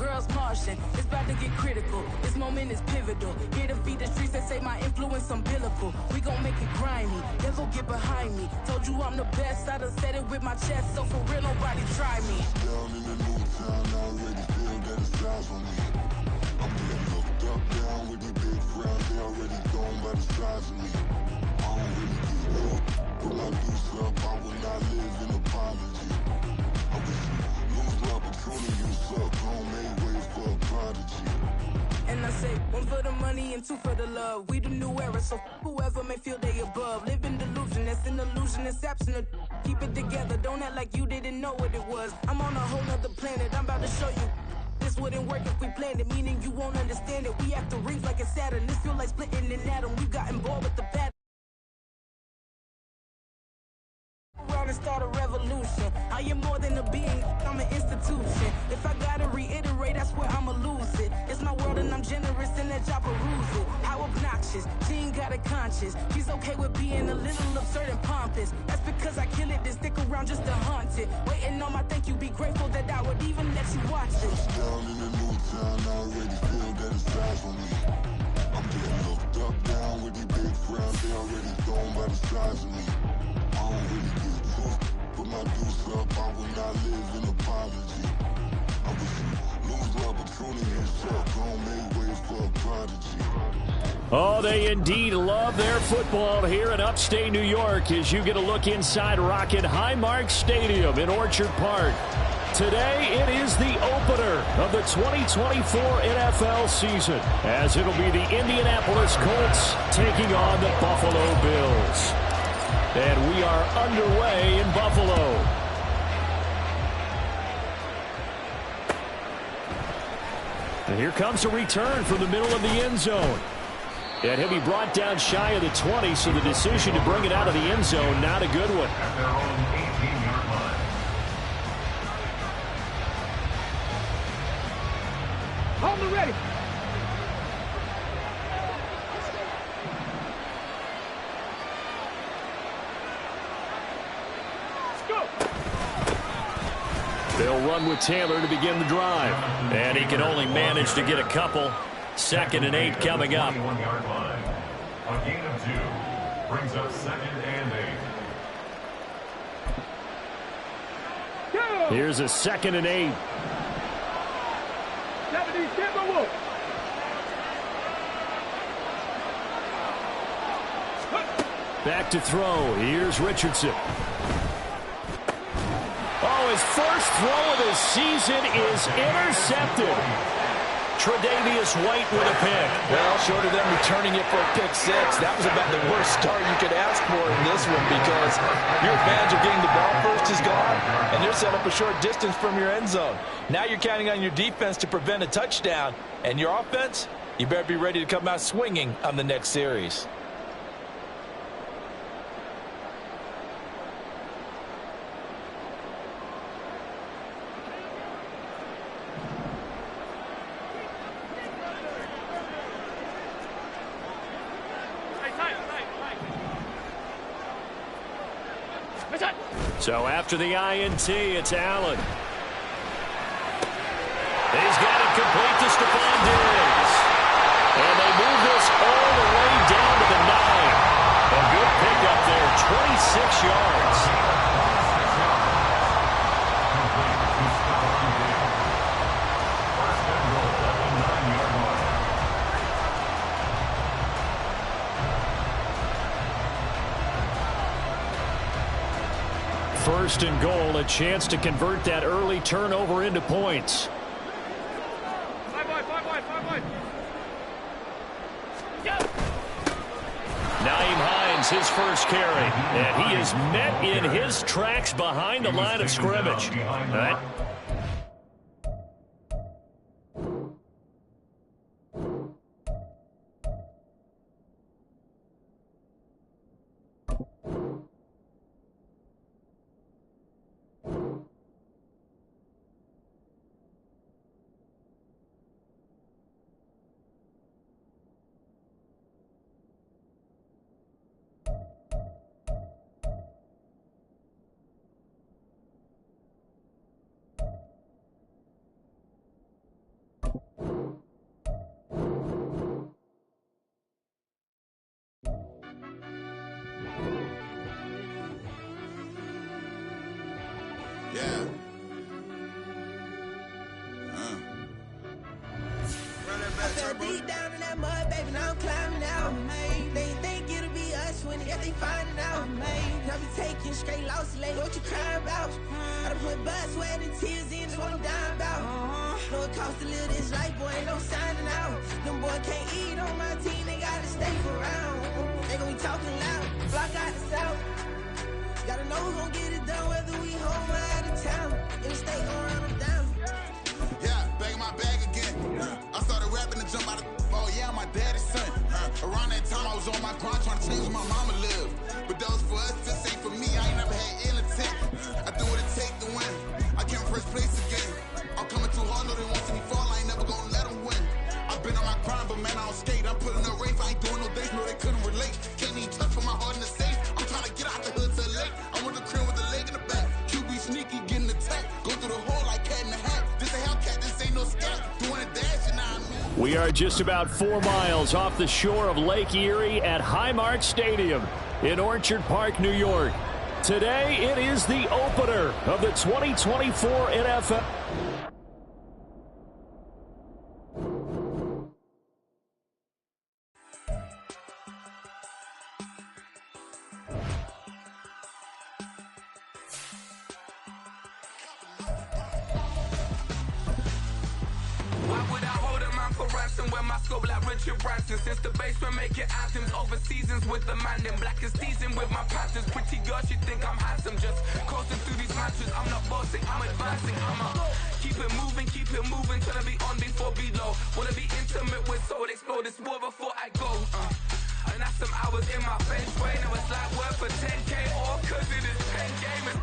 girls Martian. It's about to get critical. This moment is pivotal. Here to feed the streets that say my influence umbilical. We gon' make it grimy. Never get behind me. Told you I'm the best. I done said it with my chest. So for real, nobody try me. Down in the new town, I already feel that it's eyes on me. I'm getting looked up, down with these big crowds. They already gone by the size of me. I don't really get lost. Put my deuce up, I will not live in apology. I wish you lose the opportunity, you suck. Home made way for a prodigy. And I say, one for the money and two for the love. We the new era, so whoever may feel they above. Live in delusion, that's an illusion, it's absent. Keep it together, don't act like you didn't know what it was. I'm on a whole nother planet, I'm about to show you. This wouldn't work if we planned it, meaning you won't understand it. We have to rings like it's Saturn, this feel like splitting an atom. We got involved with the pattern. Around and start a revolution. I am more than a being, I'm an institution. If I gotta reiterate, that's where I'ma lose it. It's my world and I'm generous and that y'all peruse it. How obnoxious, she ain't got a conscience. She's okay with being a little absurd and pompous. That's because I kill it, then stick around just to haunt it. Waiting on my thank you, be grateful that I would even let you watch it. Down in the new town, I already feel that it's eyes on me. I'm getting looked up, down with these big crowds. They already gone by the size of me. I don't really get took. Put my deuce up, I will not live in apology. I wish you lose the opportunity, you suck. Home made way for a prodigy. Oh, they indeed love their football here in upstate New York as you get a look inside Rocket Highmark Stadium in Orchard Park. Today, it is the opener of the 2024 NFL season, as it'll be the Indianapolis Colts taking on the Buffalo Bills. And we are underway in Buffalo. And here comes a return from the middle of the end zone. And he'll be brought down shy of the 20, so the decision to bring it out of the end zone, not a good one. At their own 18-yard line. Hold me ready. They'll run with Taylor to begin the drive. And he can only manage to get a couple. 2nd and 8 coming up. 21-yard line. A gain of 2 brings up 2nd and 8. Here's a 2nd and 8. Back to throw. Here's Richardson. Oh, his first throw of the season is intercepted. Tre'Davious White with a pick. Well, short of them returning it for a pick six, that was about the worst start you could ask for in this one, because your advantage of getting the ball first is gone, and you're set up a short distance from your end zone. Now you're counting on your defense to prevent a touchdown, and your offense, you better be ready to come out swinging on the next series. So after the INT, it's Allen. He's got it complete to Stephon Diggs. And they move this all the way down to the 9. A good pickup there, 26 yards. First and goal, a chance to convert that early turnover into points. Nyheim Hines, his first carry, and he is met in his tracks behind the line of scrimmage. All right. fell deep down in that mud, baby, now I'm climbing out. They think it'll be us winning, yet they finding out. I be taking straight losses lately, what you crying about? I done put blood, sweat, and tears in, that's what I'm dying about. Know it costs to live this life, boy, ain't no signing out. Them boy can't eat on my team, they gotta stay around. They gon' be talking loud, block out the south. Gotta know who gon' get it done, whether we home or out of town. In the state, gon' run them down. Yeah, bag my bag again. I started rapping to jump out of. Oh yeah, I'm my daddy's son. Around that time, I was on my grind trying to change where my mama lived. But that was for us, this ain't for me. I ain't never had ill intent. I do what it take to win. I came first place again. I'm coming too hard, no they want to see me fall. I ain't never gonna let them win. I've been on my grind, but man, I don't skate. I'm putting a race. I ain't doing no days, no they couldn't relate. Can't even touch for my heart in the safe. I'm trying to get out the hood to the lake. I'm with the crib with the leg in the back. QB sneaky, getting attacked. Go through the hole like cat in the hat. This a Hellcat, this ain't no scat. Doing a dash, you know what I mean? We are just about 4 miles off the shore of Lake Erie at Highmark Stadium in Orchard Park, New York. Today, it is the opener of the 2024 NFL. When my scope like Richard Branson, since the basement making anthems over seasons with the man, then black is season with my panthers. Pretty girl, she think I'm handsome, just coasting through these matches. I'm not bossing, I'm advancing. Keep it moving, trying to be on before below. Wanna be intimate with soul, explode this war before I go. And that's some hours in my bench way. Now it's like work for 10K, all cause it is 10 gamers.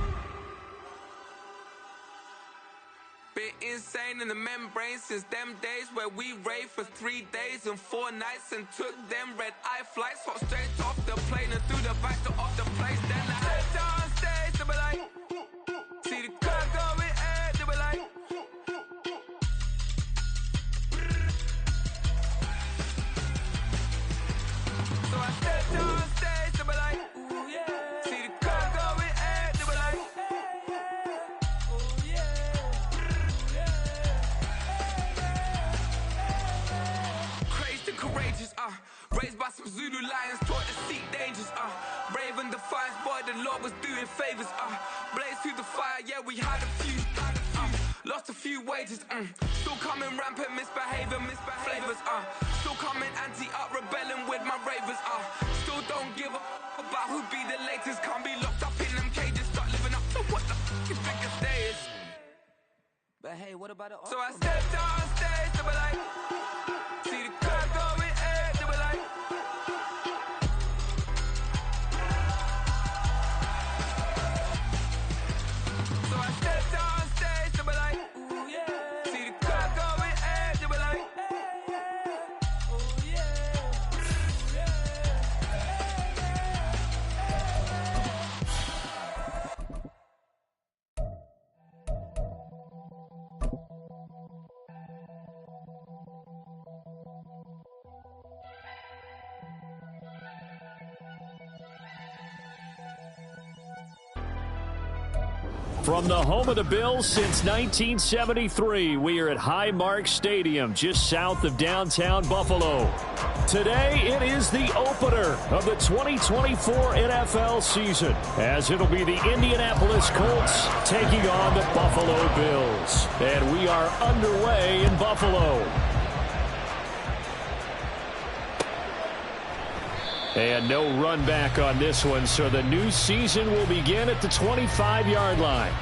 Been insane in the membrane since them days where we raved for 3 days and 4 nights and took them red eye flights, hop straight off the plane and through the back door of the place. Then I stepped on stage, they were like, see the crowd going ahead, they were like, so I stepped on stage, they were like, ooh yeah, see the crowd going ahead, they were like, ooh yeah. Courageous, raised by some Zulu lions, taught to seek dangers, brave and defiant, boy, the Lord was doing favors, blaze through the fire, yeah, we had a few, lost a few wages, still coming rampant, misbehaving, flavors, still coming anti-up, rebelling with my ravers, still don't give a about who be the latest, can't be locked up in them cages, start living up to what the you think a day is. But hey, what about it? So I stepped on stage, they were like, see the crowd going ahead, they were like, so I stepped on stage, they were like, ooh yeah, see the crowd going ahead, they were like, ooh yeah, ooh yeah. From the home of the Bills since 1973, we are at Highmark Stadium, just south of downtown Buffalo. Today, it is the opener of the 2024 NFL season, as it'll be the Indianapolis Colts taking on the Buffalo Bills. And we are underway in Buffalo. And no run back on this one, so the new season will begin at the 25-yard line.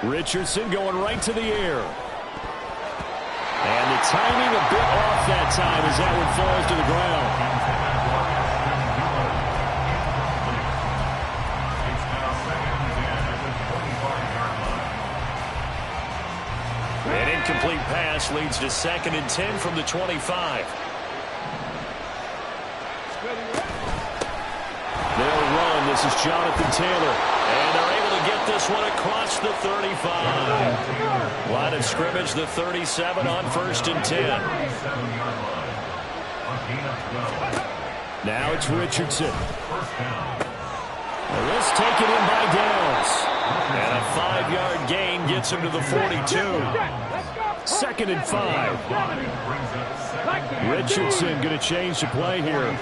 Richardson going right to the air. And the timing a bit off that time as that one falls to the ground. It's now 2nd and 10 at the 25-yard line. incomplete pass leads to 2nd and 10 from the 25. They'll run. This is Jonathan Taylor. And they're able to get this one across the 35. Line of scrimmage, the 37 on 1st and 10. Now it's Richardson. And let's take it in by Downs. And a 5-yard gain gets him to the 42. 2nd and 5. Richardson going to change the play here.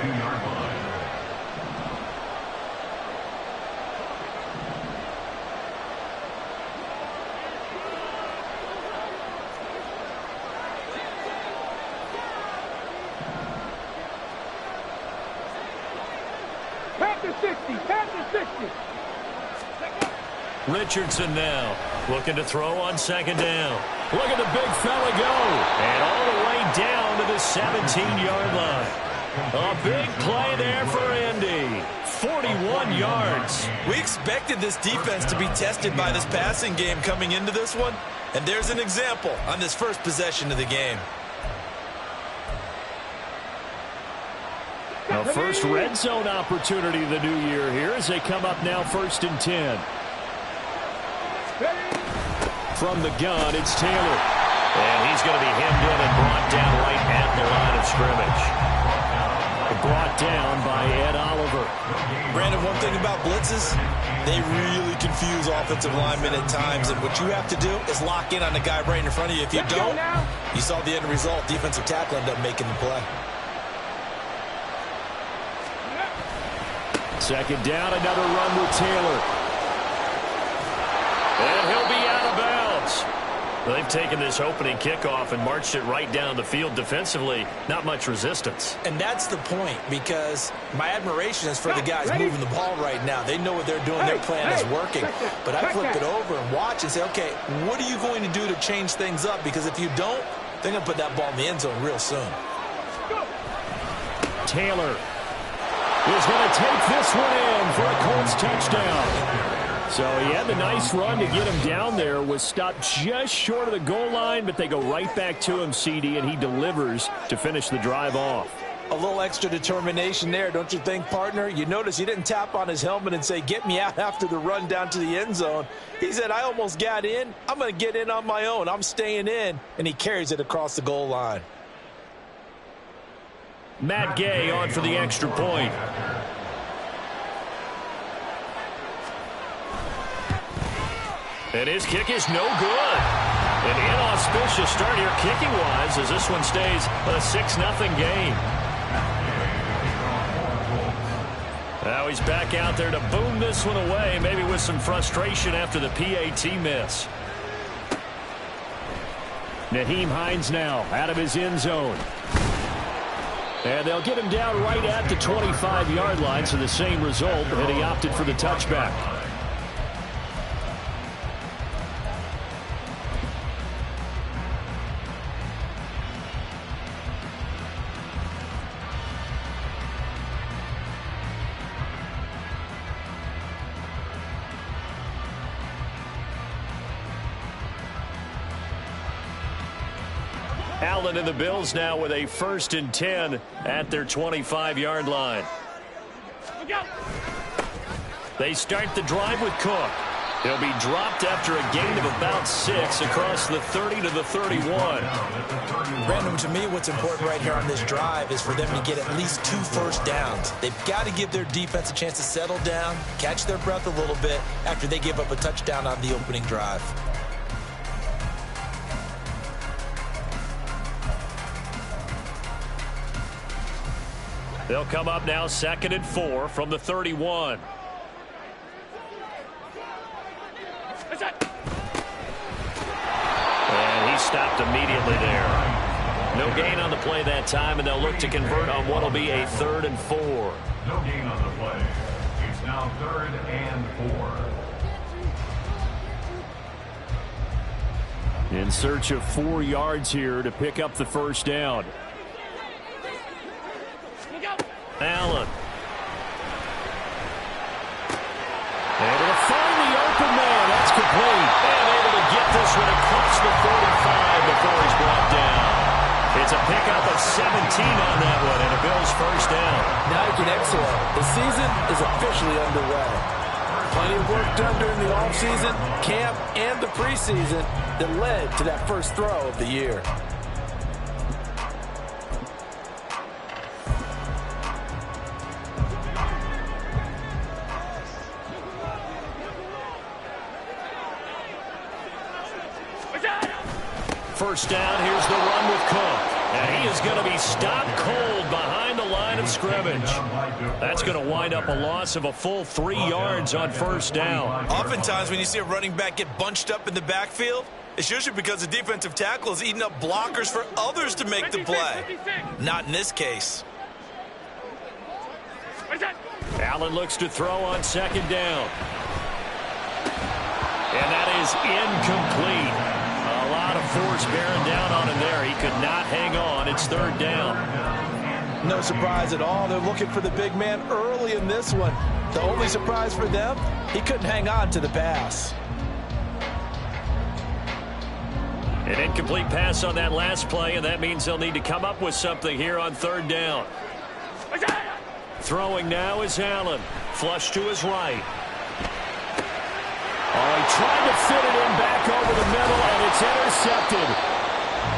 Richardson now looking to throw on 2nd down. Look at the big fella go. And all the way down to the 17-yard line. A big play there for Indy. 41 yards. We expected this defense to be tested by this passing game coming into this one. And there's an example on this first possession of the game. A first red zone opportunity of the new year here as they come up now 1st and 10. From the gun, it's Taylor. And he's going to be hemmed in and brought down right at the line of scrimmage. Brought down by Ed Oliver. Brandon, one thing about blitzes, they really confuse offensive linemen at times. And what you have to do is lock in on the guy right in front of you. If you don't, you saw the end result. Defensive tackle ended up making the play. 2nd down, another run with Taylor. And he'll be out of bounds. They've taken this opening kickoff and marched it right down the field defensively. Not much resistance. And that's the point, because my admiration is for the guys moving the ball right now. They know what they're doing. Their plan is working. But I flip it over and watch and say, okay, what are you going to do to change things up? Because if you don't, they're going to put that ball in the end zone real soon. Taylor is going to take this one in for a Colts touchdown. So he had the nice run to get him down there, was stopped just short of the goal line, but they go right back to him, CD, and he delivers to finish the drive off. A little extra determination there, don't you think, partner? You notice he didn't tap on his helmet and say, get me out after the run down to the end zone. He said, I almost got in. I'm going to get in on my own. I'm staying in. And he carries it across the goal line. Matt Gay on for the extra point. And his kick is no good. An inauspicious start here kicking-wise as this one stays a 6-0 game. Now he's back out there to boom this one away, maybe with some frustration after the PAT miss. Nyheim Hines now out of his end zone. And they'll get him down right at the 25-yard line, so the same result, and he opted for the touchback. Allen and the Bills now with a 1st and 10 at their 25-yard line. They start the drive with Cook. He'll be dropped after a gain of about 6 across the 30 to the 31. Brandon, to me, what's important right here on this drive is for them to get at least 2 first downs. They've got to give their defense a chance to settle down, catch their breath a little bit after they give up a touchdown on the opening drive. They'll come up now 2nd and 4 from the 31. And he stopped immediately there. No gain on the play that time, and they'll look to convert on what will be a 3rd and 4. No gain on the play. It's now 3rd and 4. In search of 4 yards here to pick up the first down. Allen. Able to find the open man. That's complete. And able to get this one across the 45 before he's brought down. It's a pickup of 17 on that one, and a Bills first down. Now you can exhale. The season is officially underway. Plenty of work done during the offseason, camp, and the preseason that led to that first throw of the year. First down, here's the run with Cook. And he is going to be stopped cold behind the line of scrimmage. That's going to wind up a loss of a full 3 yards on first down. Oftentimes when you see a running back get bunched up in the backfield, it's usually because the defensive tackle is eating up blockers for others to make the play. Not in this case. Allen looks to throw on second down. And that is incomplete. A lot of force bearing down on him there. He could not hang on. It's third down. No surprise at all. They're looking for the big man early in this one. The only surprise for them, he couldn't hang on to the pass. An incomplete pass on that last play, and that means they'll need to come up with something here on third down. Throwing now is Allen. Flush to his right. Oh, he tried to fit it in back over the middle, and it's intercepted.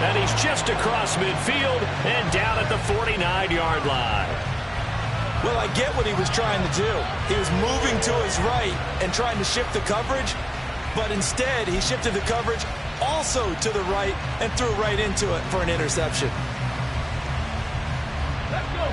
And he's just across midfield and down at the 49-yard line. Well, I get what he was trying to do. He was moving to his right and trying to shift the coverage, but instead he shifted the coverage also to the right and threw right into it for an interception. Let's go.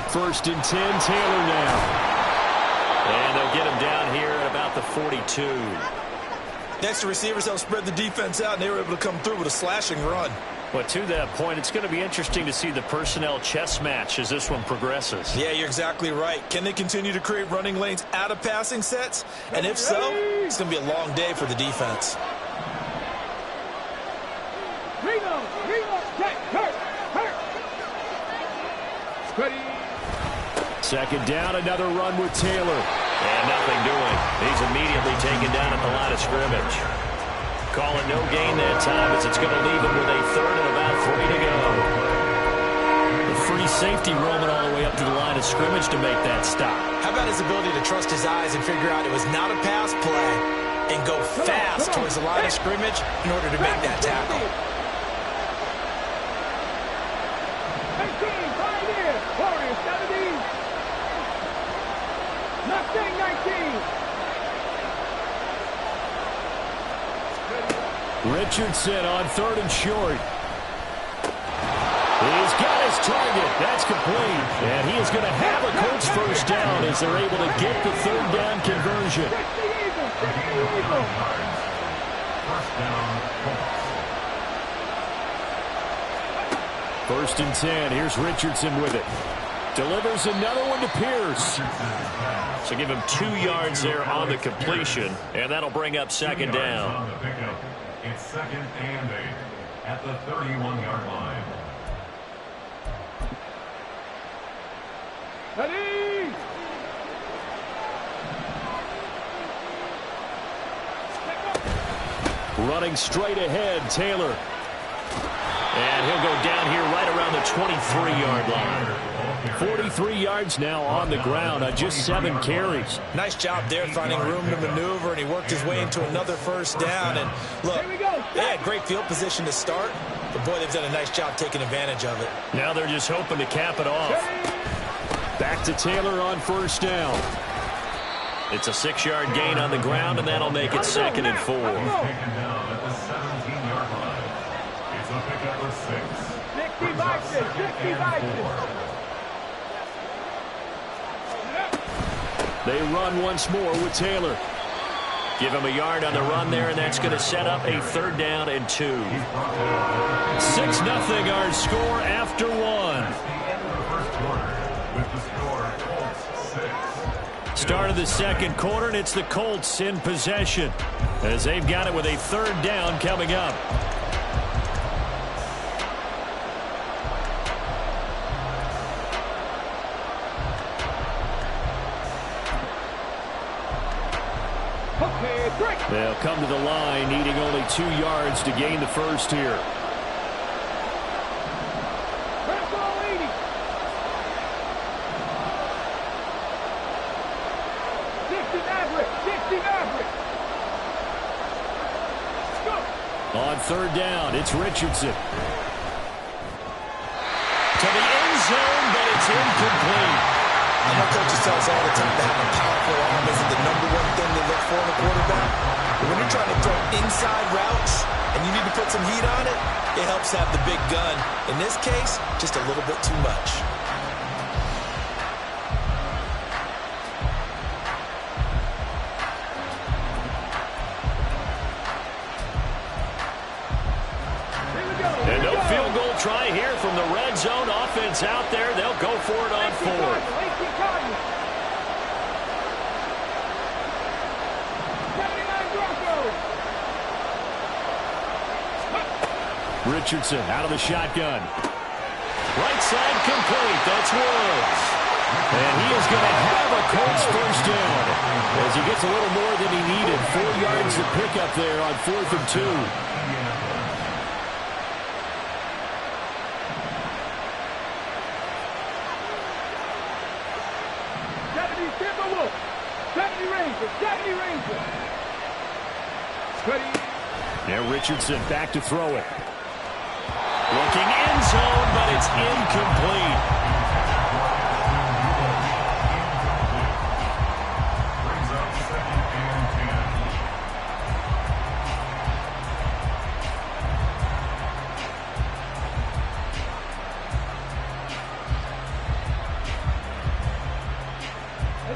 First and 10, Taylor now. And they'll get him down here at about the 42. Next to receivers, they'll spread the defense out, and they were able to come through with a slashing run. But to that point, it's going to be interesting to see the personnel chess match as this one progresses. Yeah, you're exactly right. Can they continue to create running lanes out of passing sets? And if so, it's going to be a long day for the defense. Reno, check, hurt. Ready. Second down, another run with Taylor. And nothing doing. He's immediately taken down at the line of scrimmage. Call it no gain that time as it's going to leave him with a third and about 3 to go. The free safety roaming all the way up to the line of scrimmage to make that stop. How about his ability to trust his eyes and figure out it was not a pass play and go fast towards the line of scrimmage in order to make that tackle? 18, right here. 40, 70. Nothing, 19. Richardson on third and short. He's got his target. That's complete. And he is going to have a Colts first down as they're able to get the third down conversion. First and 10. Here's Richardson with it. Delivers another one to Pierce. So give him 2 yards there on the completion, and that'll bring up second down. It's second and 8 at the 31-yard line. Ready. Running straight ahead, Taylor. And he'll go down here right around the 23-yard line. 43 yards now on the ground on just 7 carries. Nice job there finding room to maneuver, and he worked his way into another first down. And look, they had great field position to start, but boy, they've done a nice job taking advantage of it. Now they're just hoping to cap it off. Back to Taylor on first down. It's a 6-yard gain on the ground, and that'll make it second and 4. Taken down at the 17-yard line. It's a pickup of 6. 60 boxes, 60 boxes. They run once more with Taylor. Give him a yard on the run there, and that's going to set up a third down and 2. 6-0 our score after 1. Start of the second quarter, and it's the Colts in possession as they've got it with a third down coming up. They'll come to the line, needing only 2 yards to gain the first here. On third down, it's Richardson. To the end zone, but it's incomplete. I know coaches tell us all the time that having a powerful arm isn't the #1 thing they look for in a quarterback. But when you're trying to throw inside routes and you need to put some heat on it, it helps have the big gun. In this case, just a little bit too much. And no field goal try here from the red zone. Offense out there. They'll go for it on 4th. Richardson out of the shotgun. Right side complete. That's Woods. And he is going to have a Colts first down as he gets a little more than he needed. 4 yards to pick up there on 4th and 2. Now Richardson back to throw it. Looking end zone, but it's incomplete. Brings up 2nd and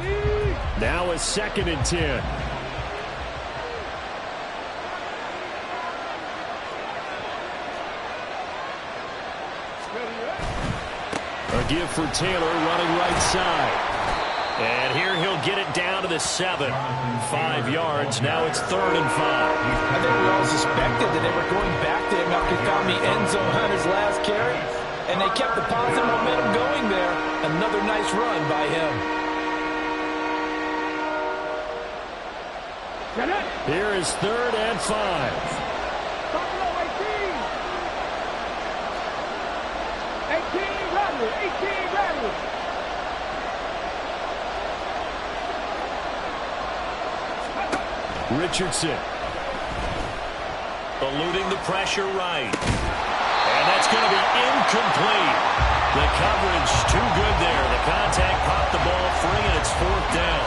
10. Now a 2nd and 10. Give for Taylor running right side. And here he'll get it down to the 7. 5 yards. Now it's 3rd and 5. I think we all suspected that they were going back to him after he found the end zone on his last carry. And they kept the positive momentum going there. Another nice run by him. Here is 3rd and 5. Richardson eluding the pressure right, and that's going to be incomplete. The coverage too good there. The contact popped the ball free, and it's 4th down.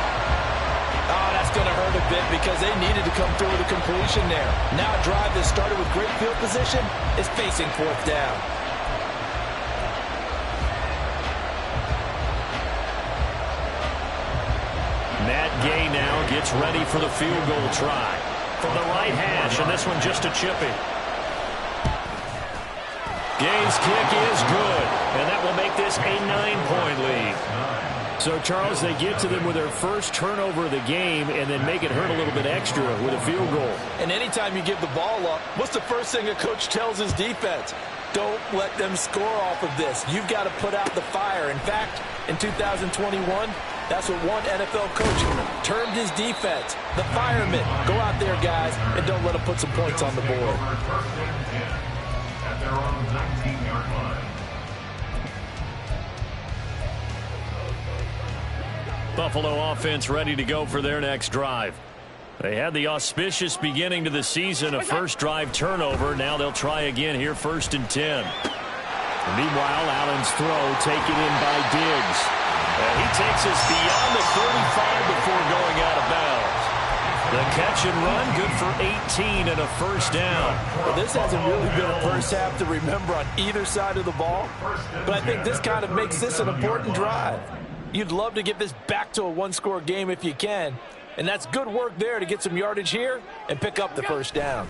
Oh, that's going to hurt a bit because they needed to come through with a completion there. Now a drive that started with great field position is facing 4th down. Matt Gay now gets ready for the field goal try from the right hash, and this one just a chippy. Gay's kick is good, and that will make this a 9-point lead. So, Charles, they get to them with their first turnover of the game and then make it hurt a little bit extra with a field goal. And anytime you give the ball up, what's the first thing a coach tells his defense? Don't let them score off of this. You've got to put out the fire. In fact, in 2021, that's what one NFL coach termed his defense, the firemen. Go out there, guys, and don't let them put some points on the board. At their own 19-yard line. Buffalo offense ready to go for their next drive. They had the auspicious beginning to the season, a first drive turnover. Now they'll try again here, 1st and 10. And meanwhile, Allen's throw taken in by Diggs. And he takes us beyond the 35 before going out of bounds. The catch and run, good for 18 and a first down. Well, this hasn't really been a first half to remember on either side of the ball, but I think this kind of makes this an important drive. You'd love to get this back to a one-score game if you can, and that's good work there to get some yardage here and pick up the first down.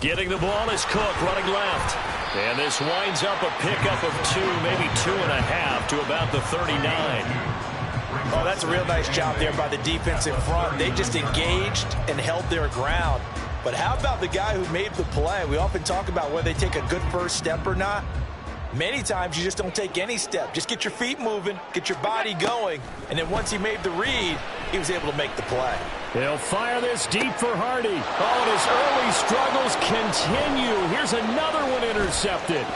Getting the ball is Cook running left. And this winds up a pickup of 2, maybe 2.5 to about the 39. Oh, that's a real nice job there by the defense in front. They just engaged and held their ground. But how about the guy who made the play? We often talk about whether they take a good first step or not. Many times you just don't take any step. Just get your feet moving, get your body going, and then once he made the read, he was able to make the play. He'll fire this deep for Hardy. Oh, and his early struggles continue. Here's another one intercepted.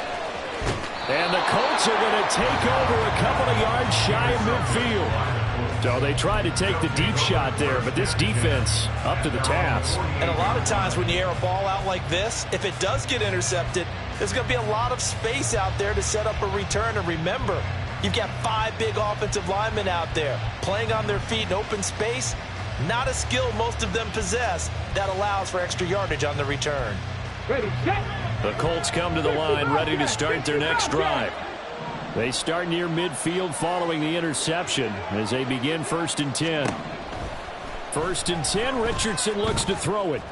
And the Colts are going to take over a couple of yards shy of midfield. So they tried to take the deep shot there, but this defense up to the task. And a lot of times when you air a ball out like this, if it does get intercepted, there's going to be a lot of space out there to set up a return. And remember, you've got 5 big offensive linemen out there playing on their feet in open space. Not a skill most of them possess that allows for extra yardage on the return. Ready, set. The Colts come to the line ready to start their next drive. They start near midfield following the interception as they begin 1st and 10. 1st and 10, Richardson looks to throw it.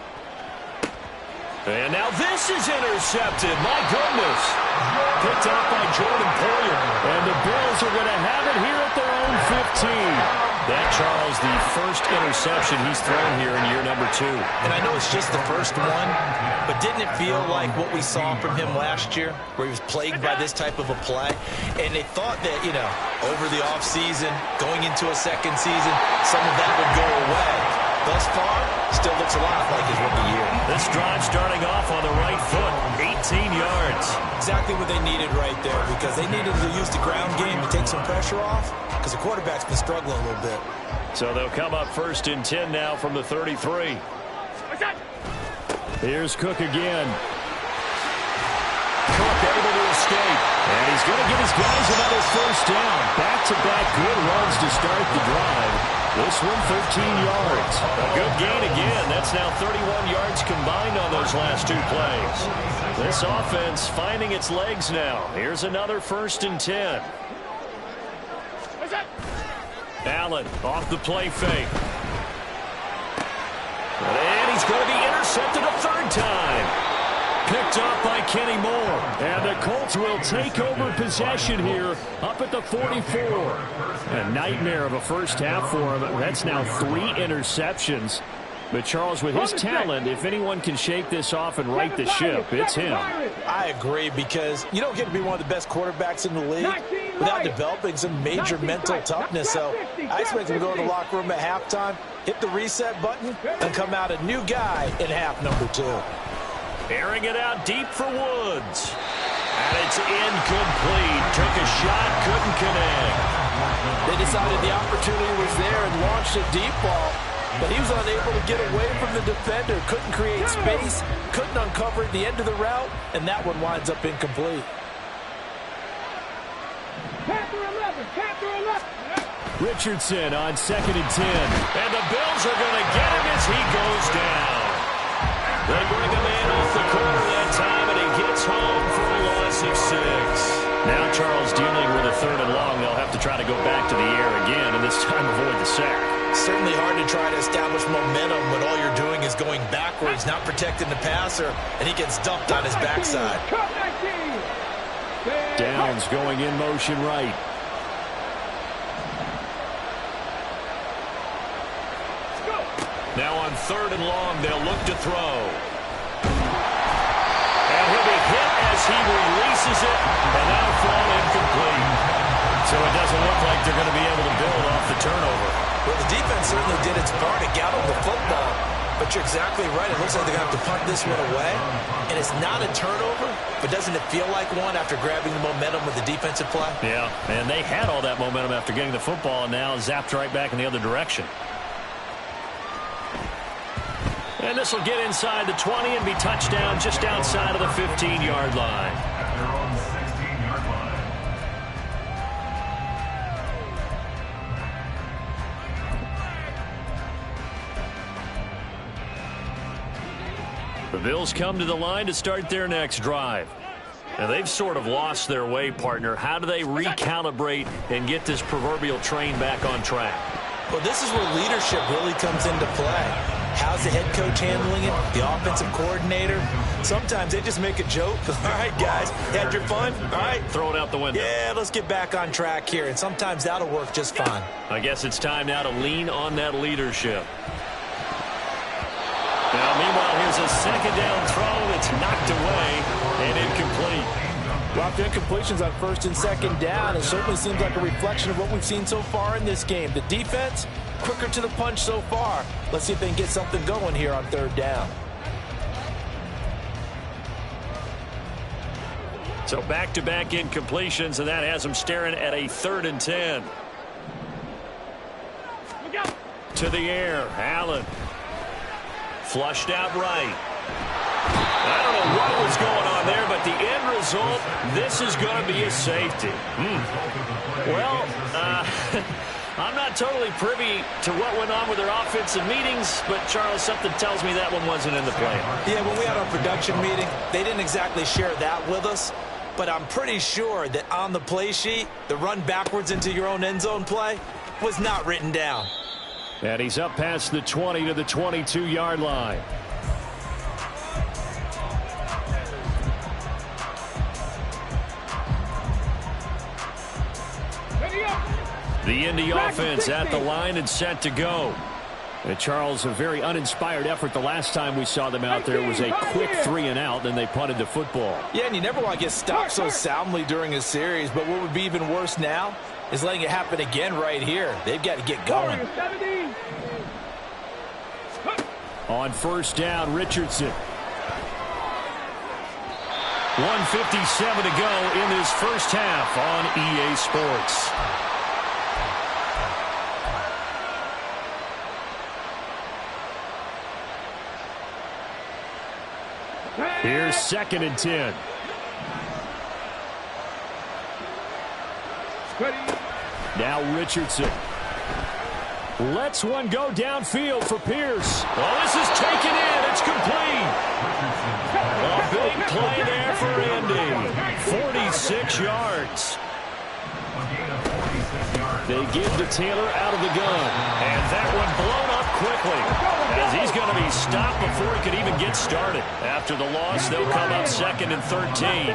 And now this is intercepted. My goodness. Picked off by Jordan Poyer. And the Bills are going to have it here at their own 15. That, Charles, the first interception he's thrown here in year number 2. And I know it's just the first one, but didn't it feel like what we saw from him last year, where he was plagued by this type of a play? And they thought that, you know, over the offseason, going into a second season, some of that would go away. Thus far, still looks a lot like his rookie year. This drive starting off on the right foot, 18 yards. Exactly what they needed right there, because they needed to use the ground game to take some pressure off, because the quarterback's been struggling a little bit. So they'll come up 1st and 10 now from the 33. Here's Cook again. Cook able to escape. And he's going to give his guys another 1st down. Back-to-back good runs to start the drive. This one 13 yards. A good gain again. That's now 31 yards combined on those last 2 plays. This offense finding its legs now. Here's another 1st and 10. Allen off the play fake. And he's going to be intercepted a 3rd time. Picked off by Kenny Moore. And the Colts will take over possession here up at the 44. A nightmare of a first half for him. That's now 3 interceptions. But, Charles, with his talent, if anyone can shake this off and right the ship, it's him. I agree, because you don't get to be one of the best quarterbacks in the league without developing some major mental toughness. So I expect him to go to the locker room at halftime, hit the reset button, and come out a new guy in half number 2. Airing it out deep for Woods. And it's incomplete. Took a shot, couldn't connect. They decided the opportunity was there and launched a deep ball, but he was unable to get away from the defender. Couldn't create space, couldn't uncover at the end of the route, and that one winds up incomplete. Richardson on 2nd and 10. And the Bills are going to get him as he goes down. They bring him in off the corner that time, and he gets home for a loss of 6. Now Charles dealing with a 3rd and long. They'll have to try to go back to the air again, and this time avoid the sack. Certainly hard to try to establish momentum when all you're doing is going backwards, not protecting the passer, and he gets dumped on his backside. Downs going in motion right. Now on 3rd and long, they'll look to throw. And he'll be hit as he releases it, and that'll fall incomplete. So it doesn't look like they're going to be able to build off the turnover. Well, the defense certainly did its part to gather the football, but you're exactly right. It looks like they're going to have to punt this one away, and it's not a turnover, but doesn't it feel like one after grabbing the momentum with the defensive play? Yeah, and they had all that momentum after getting the football, and now zapped right back in the other direction. And this will get inside the 20 and be touchdown just outside of the 15-yard line. At their own 16-yard line. The Bills come to the line to start their next drive. And they've sort of lost their way, partner. How do they recalibrate and get this proverbial train back on track? Well, this is where leadership really comes into play. How's the head coach handling it? The offensive coordinator? Sometimes they just make a joke. All right, guys, had your fun? All right. Throw it out the window. Yeah, let's get back on track here. And sometimes that'll work just fine. I guess it's time now to lean on that leadership. Now, meanwhile, here's a 2nd down throw that's knocked away and incomplete. Lots of incompletions on 1st and 2nd down. It certainly seems like a reflection of what we've seen so far in this game. The defense quicker to the punch so far. Let's see if they can get something going here on third down. So back-to-back incompletions, and that has them staring at a 3rd and 10. To the air, Allen. Flushed out right. I don't know what was going on there, but the end result, this is going to be a safety. Well, I'm not totally privy to what went on with their offensive meetings, but, Charles, something tells me that one wasn't in the plan. Yeah, when we had our production meeting, they didn't exactly share that with us, but I'm pretty sure that on the play sheet, the run backwards into your own end zone play was not written down. And he's up past the 20 to the 22-yard line. The Indy offense at the line and set to go. And Charles, a very uninspired effort the last time we saw them out there. It was a quick 3-and-out, then they punted the football. Yeah, and you never want to get stopped so soundly during a series, but what would be even worse now is letting it happen again right here. They've got to get going. On first down, Richardson. 1:57 to go in this first half on EA Sports. Here's 2nd and 10. Now Richardson. Lets one go downfield for Pierce. Oh, this is taken in. It's complete. A big play there for Indy. 46 yards. They give to Taylor out of the gun. And that one blown up quickly, as he's going to be stopped before he could even get started. After the loss, they'll come up 2nd and 13.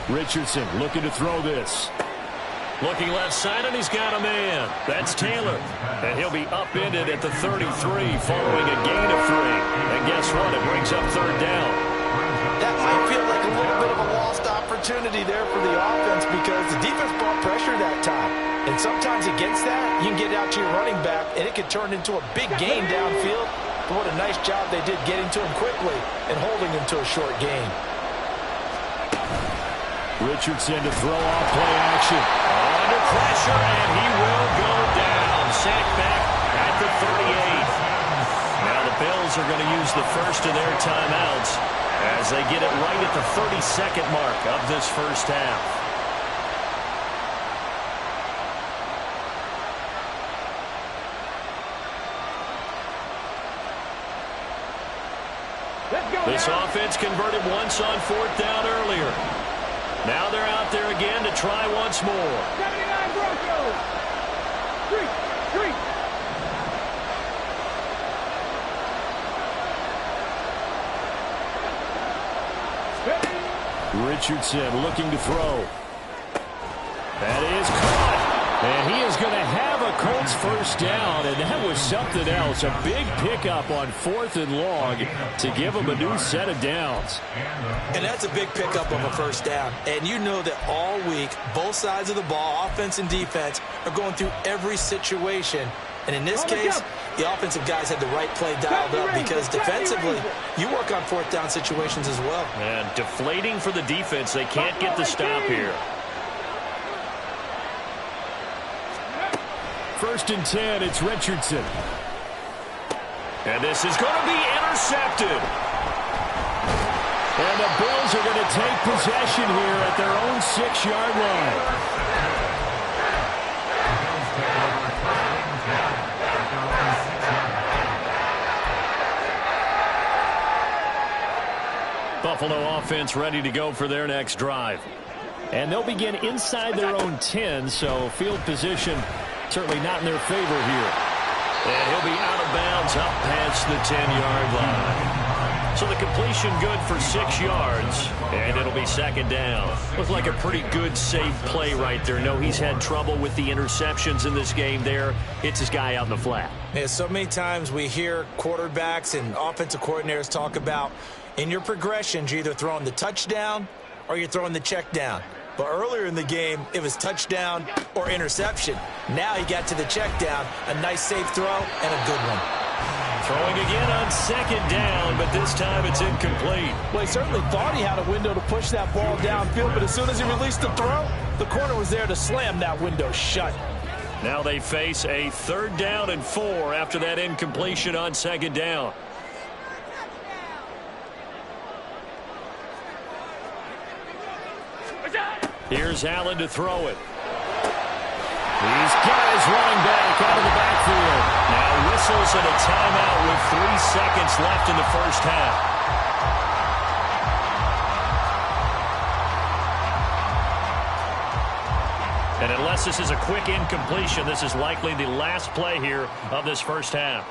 Richardson looking to throw this. Looking left side, and he's got a man. That's Taylor. And he'll be upended at the 33 following a gain of 3. And guess what? It brings up 3rd down. That might feel like a little bit of a lost opportunity there for the offense because the defense brought pressure that time. And sometimes against that, you can get out to your running back, and it could turn into a big gain downfield. But what a nice job they did getting to him quickly and holding him to a short gain. Richardson to throw off play action. Under pressure, and he will go down. Sacked back at the 38. Now the Bills are going to use the first of their timeouts as they get it right at the 32nd mark of this first half. This offense converted once on 4th down earlier. Now they're out there again to try once more. 79 Broncos. Street. Richardson looking to throw. That is caught. And he is going to have a Colts first down, and that was something else. A big pickup on 4th and long to give him a new set of downs. And that's a big pickup of a first down. And you know that all week, both sides of the ball, offense and defense, are going through every situation. And in this case, the offensive guys had the right play dialed up because defensively, you work on 4th down situations as well. And deflating for the defense. They can't get the stop here. 1st and 10, it's Richardson. And this is going to be intercepted. And the Bills are going to take possession here at their own 6-yard line. Buffalo offense ready to go for their next drive. And they'll begin inside their own 10, so field position certainly not in their favor here. And he'll be out of bounds up past the 10-yard line. So the completion good for 6 yards, and it'll be 2nd down. Looks like a pretty good, safe play right there. No, he's had trouble with the interceptions in this game there. It's his guy out in the flat. Yeah, so many times we hear quarterbacks and offensive coordinators talk about in your progressions, you're either throwing the touchdown or you're throwing the check down. But earlier in the game, it was touchdown or interception. Now he got to the check down, a nice safe throw, and a good one. Throwing again on second down, but this time it's incomplete. Well, he certainly thought he had a window to push that ball downfield, but as soon as he released the throw, the corner was there to slam that window shut. Now they face a 3rd down and 4 after that incompletion on second down. Here's Allen to throw it. These guys running back out of the backfield. Now whistles and a timeout with 3 seconds left in the first half. And unless this is a quick incompletion, this is likely the last play here of this first half.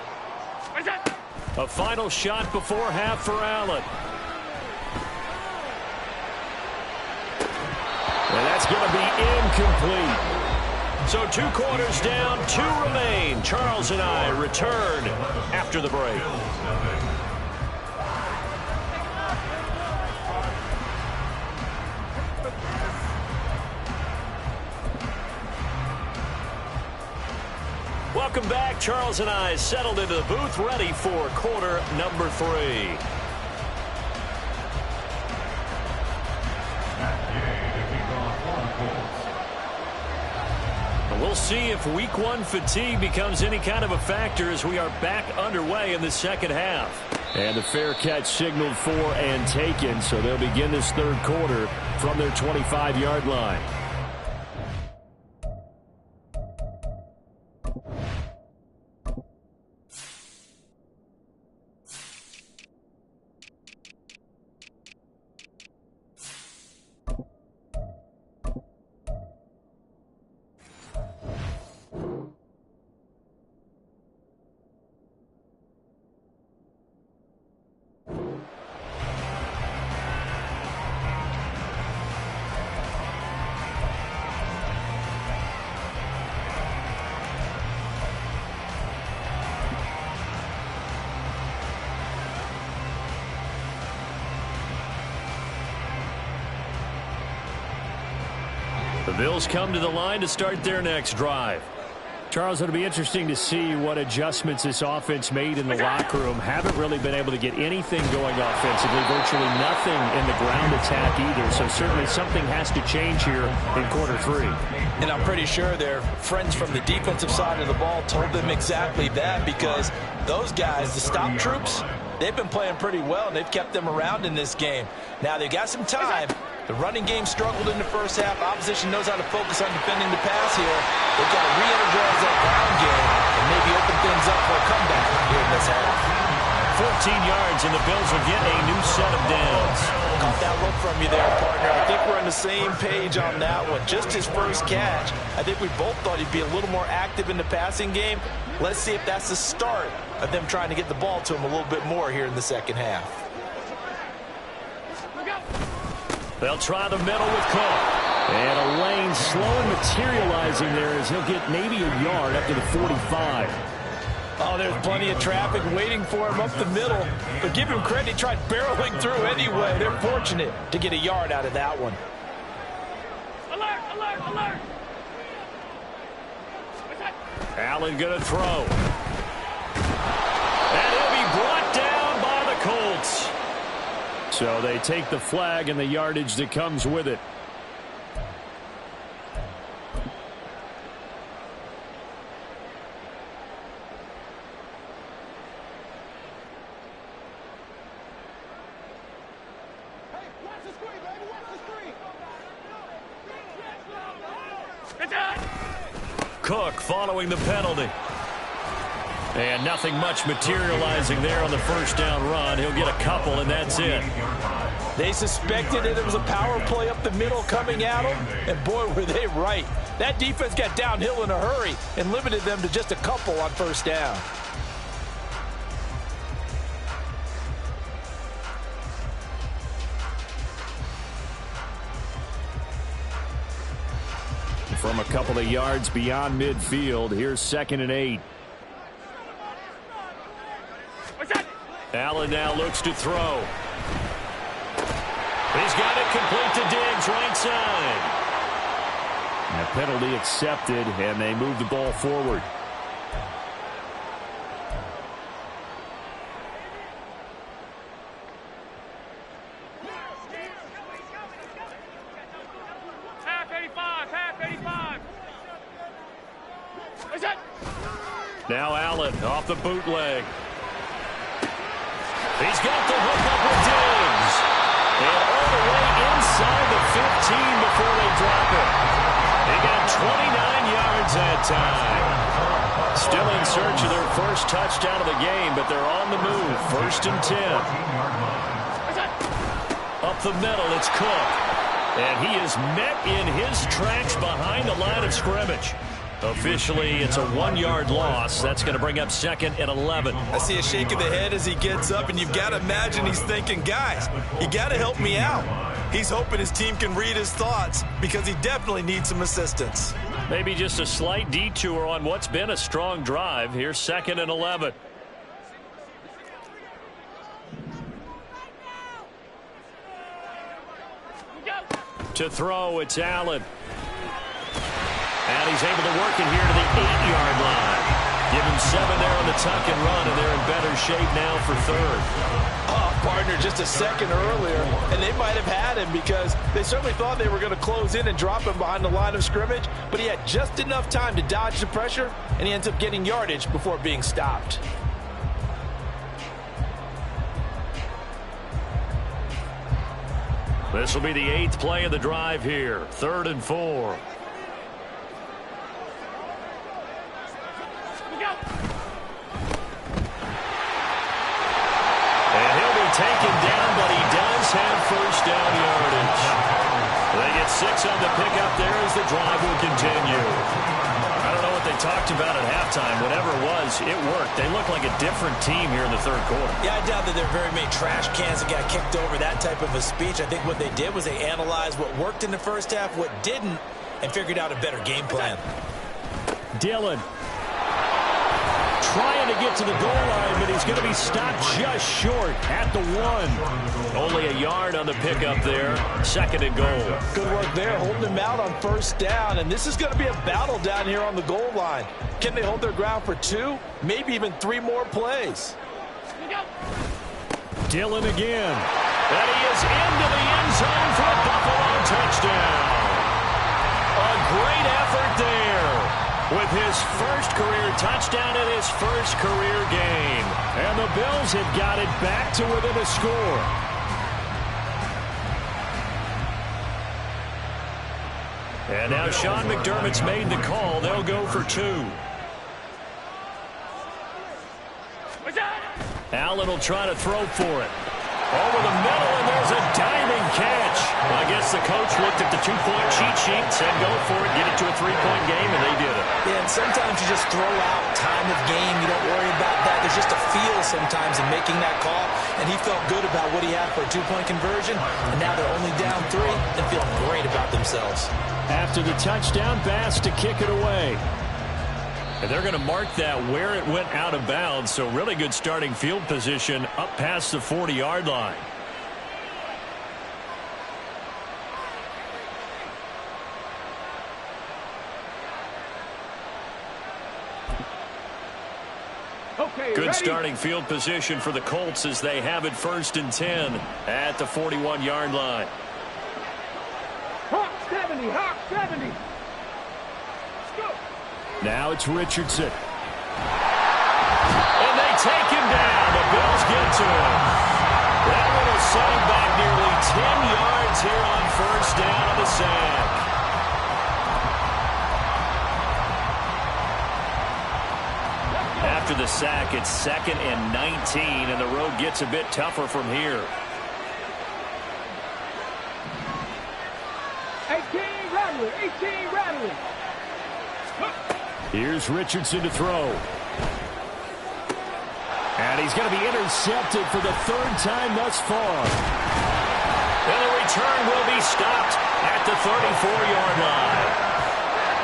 A final shot before half for Allen. And that's going to be incomplete. So 2 quarters down, 2 remain. Charles and I return after the break. Welcome back. Charles and I settled into the booth, ready for quarter number 3. We'll see if week 1 fatigue becomes any kind of a factor as we are back underway in the second half. And the fair catch signaled for and taken, so they'll begin this 3rd quarter from their 25-yard line. The Bills come to the line to start their next drive. Charles, it'll be interesting to see what adjustments this offense made in the locker room. Haven't really been able to get anything going offensively, virtually nothing in the ground attack either. So certainly something has to change here in quarter 3. And I'm pretty sure their friends from the defensive side of the ball told them exactly that, because those guys, the stop troops, they've been playing pretty well, and they've kept them around in this game. Now they've got some time. The running game struggled in the first half. Opposition knows how to focus on defending the pass here. They've got to re-energize that ground game and maybe open things up for a comeback here in this half. 14 yards, and the Bills will get a new set of downs. Caught that look from you there, partner. I think we're on the same page on that one. Just his first catch. I think we both thought he'd be a little more active in the passing game. Let's see if that's the start of them trying to get the ball to him a little bit more here in the second half. They'll try the middle with Cook. And a lane slow and materializing there as he'll get maybe a yard up to the 45. Oh, there's plenty of traffic waiting for him up the middle. But give him credit, he tried barreling through anyway. They're fortunate to get a yard out of that one. Alert, alert, alert. Allen going to throw. And he'll be brought down by the Colts. So they take the flag and the yardage that comes with it. Hey, watch the screen, baby, watch the screen. Cook following the penalty. And nothing much materializing there on the first down run. He'll get a couple, and that's it. They suspected that it was a power play up the middle coming at them, and boy, were they right. That defense got downhill in a hurry and limited them to just a couple on first down. From a couple of yards beyond midfield, here's 2nd and 8. Allen now looks to throw. He's got it complete to Diggs, right side. And a penalty accepted, and they move the ball forward. Now Allen off the bootleg. He's got the hook up with Diggs. And all the way inside the 15 before they drop it. They got 29 yards that time. Still in search of their first touchdown of the game, but they're on the move. 1st and 10. Up the middle, it's Cook. And he is met in his tracks behind the line of scrimmage. Officially, it's a 1-yard loss. That's going to bring up 2nd and 11. I see a shake of the head as he gets up, and you've got to imagine he's thinking, guys, you got to help me out. He's hoping his team can read his thoughts because he definitely needs some assistance. Maybe just a slight detour on what's been a strong drive. Here's 2nd and 11. To throw, it's Allen. And he's able to work it here to the 8-yard line. Give him 7 there on the tuck and run, and they're in better shape now for 3rd. Oh, partner, just a second earlier, and they might have had him because they certainly thought they were going to close in and drop him behind the line of scrimmage, but he had just enough time to dodge the pressure, and he ends up getting yardage before being stopped. This will be the 8th play of the drive here. 3rd and 4. And he'll be taken down, but he does have first down yardage. They get 6 on the pickup there as the drive will continue. I don't know what they talked about at halftime. Whatever it was, it worked. They look like a different team here in the 3rd quarter. Yeah, I doubt that there are very many trash cans that got kicked over, that type of a speech. I think what they did was they analyzed what worked in the first half, what didn't, and figured out a better game plan. Dillon trying to get to the goal line, but he's going to be stopped just short at the 1. Only a yard on the pickup there. 2nd and goal. Good work there, holding him out on 1st down, and this is going to be a battle down here on the goal line. Can they hold their ground for 2, maybe even 3 more plays? Dillon again. And he is into the end zone for a Buffalo touchdown. A great effort there with his first career touchdown in his first career game. And the Bills have got it back to within a score. And now Sean McDermott's made the call. They'll go for 2. Allen will try to throw for it. Over the middle, and there's a diving catch. I guess the coach looked at the 2-point cheat sheet, said go for it, get it to a 3-point game, and they did it. Yeah, and sometimes you just throw out time of game. You don't worry about that. There's just a feel sometimes in making that call, and he felt good about what he had for a 2-point conversion, and now they're only down 3 and feeling great about themselves. After the touchdown, Bass to kick it away. And they're going to mark that where it went out of bounds, so really good starting field position up past the 40-yard line. Okay, good ready? starting field position for the Colts as they have it 1st and 10 at the 41-yard line. Hawk 70, Hawk 70. Let's go. Now it's Richardson. And they take him down. The Bills get to him. That one will set him back nearly 10 yards here on 1st down on the sack. After the sack, it's 2nd and 19, and the road gets a bit tougher from here. 18 Rattler, 18 Rattler. Here's Richardson to throw. And he's going to be intercepted for the 3rd time thus far. And the return will be stopped at the 34-yard line.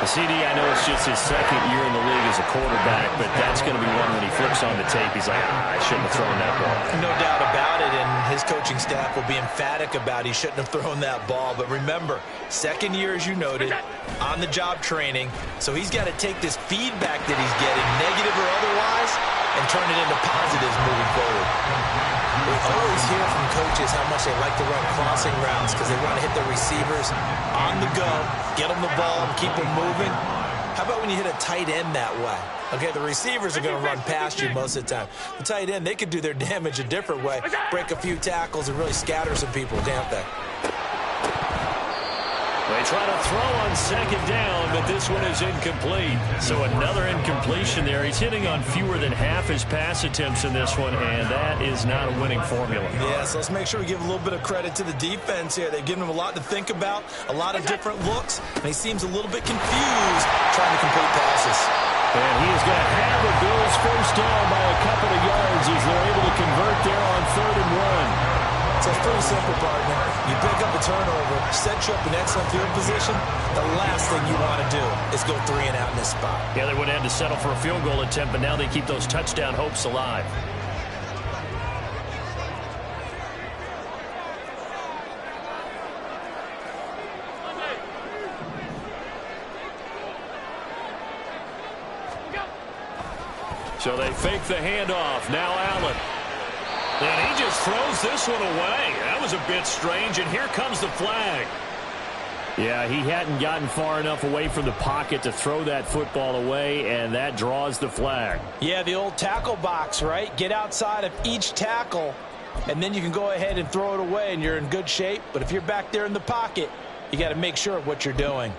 CD, I know it's just his second year in the league as a quarterback, but that's going to be one when he flips on the tape. He's like, I shouldn't have thrown that ball. No doubt about it, and his coaching staff will be emphatic about he shouldn't have thrown that ball. But remember, second year, as you noted, on-the-job training, so he's got to take this feedback that he's getting, negative or otherwise, and turn it into positives moving forward. We always hear from coaches how much they like to run crossing routes because they want to hit their receivers on the go, get them the ball, and keep them moving. How about when you hit a tight end that way? Okay, the receivers are going to run past you most of the time. The tight end, they could do their damage a different way, break a few tackles and really scatter some people, can't they? They try to throw on second down, but this one is incomplete. So another incompletion there. He's hitting on fewer than half his pass attempts in this one, and that is not a winning formula. Yeah, so let's make sure we give a little bit of credit to the defense here. They've given him a lot to think about, a lot of different looks, and he seems a little bit confused trying to complete passes. And he is going to have a Bills first down by a couple of yards as they're able to convert there on 3rd and 1. So it's pretty simple, partner. You pick up a turnover, set you up in excellent field position. The last thing you want to do is go 3 and out in this spot. Yeah, they would have had to settle for a field goal attempt, but now they keep those touchdown hopes alive. So they fake the handoff. Now Allen. And he just throws this one away. That was a bit strange, and here comes the flag. Yeah, he hadn't gotten far enough away from the pocket to throw that football away, and that draws the flag. Yeah, the old tackle box, right? Get outside of each tackle, and then you can go ahead and throw it away, and you're in good shape. But if you're back there in the pocket, you got to make sure of what you're doing.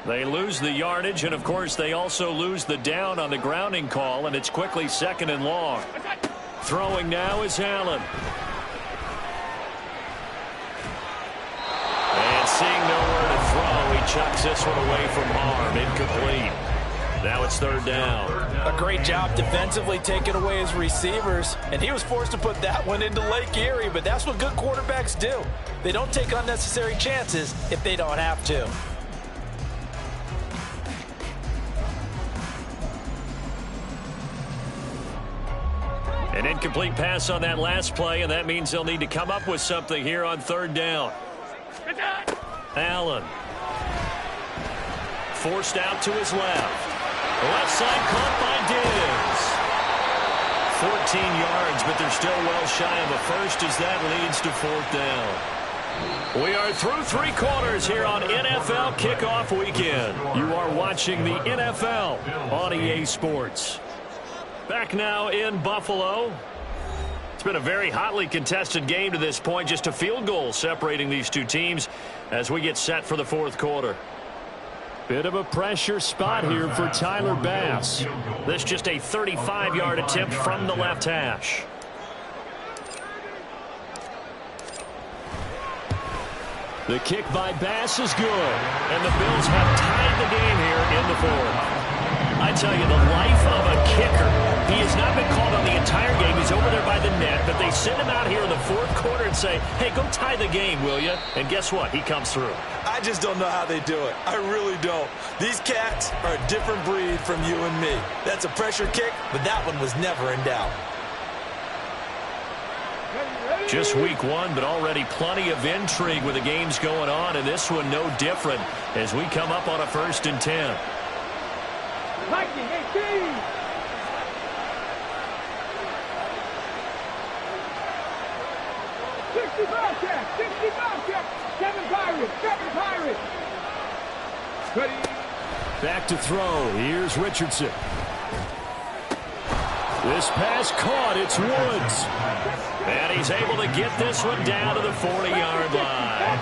They lose the yardage, and, of course, they also lose the down on the grounding call, and it's quickly 2nd and long. Throwing now is Allen. And seeing nowhere to throw, he chucks this one away from harm. Incomplete. Now it's 3rd down. A great job defensively taking away his receivers, and he was forced to put that one into Lake Erie, but that's what good quarterbacks do. They don't take unnecessary chances if they don't have to. An incomplete pass on that last play, and that means they'll need to come up with something here on 3rd down. Allen. Forced out to his left. Left side caught by Diggs. 14 yards, but they're still well shy of a first as that leads to 4th down. We are through 3 quarters here on NFL Kickoff Weekend. You are watching the NFL on EA Sports. Back now in Buffalo. It's been a very hotly contested game to this point. Just a field goal separating these two teams as we get set for the 4th quarter. Bit of a pressure spot here for Tyler Bass. This just a 35-yard attempt from the left hash. The kick by Bass is good. And the Bills have tied the game here in the 4th. I tell you, the life of a kicker. He has not been called on the entire game. He's over there by the net, but they send him out here in the 4th quarter and say, hey, go tie the game, will you? And guess what? He comes through. I just don't know how they do it. I really don't. These cats are a different breed from you and me. That's a pressure kick, but that one was never in doubt. Just week 1, but already plenty of intrigue with the games going on, and this one no different as we come up on a 1st and 10. Lightning 18. Seven Pirates. Back to throw. Here's Richardson. This pass caught. It's Woods. And he's able to get this one down to the 40-yard line.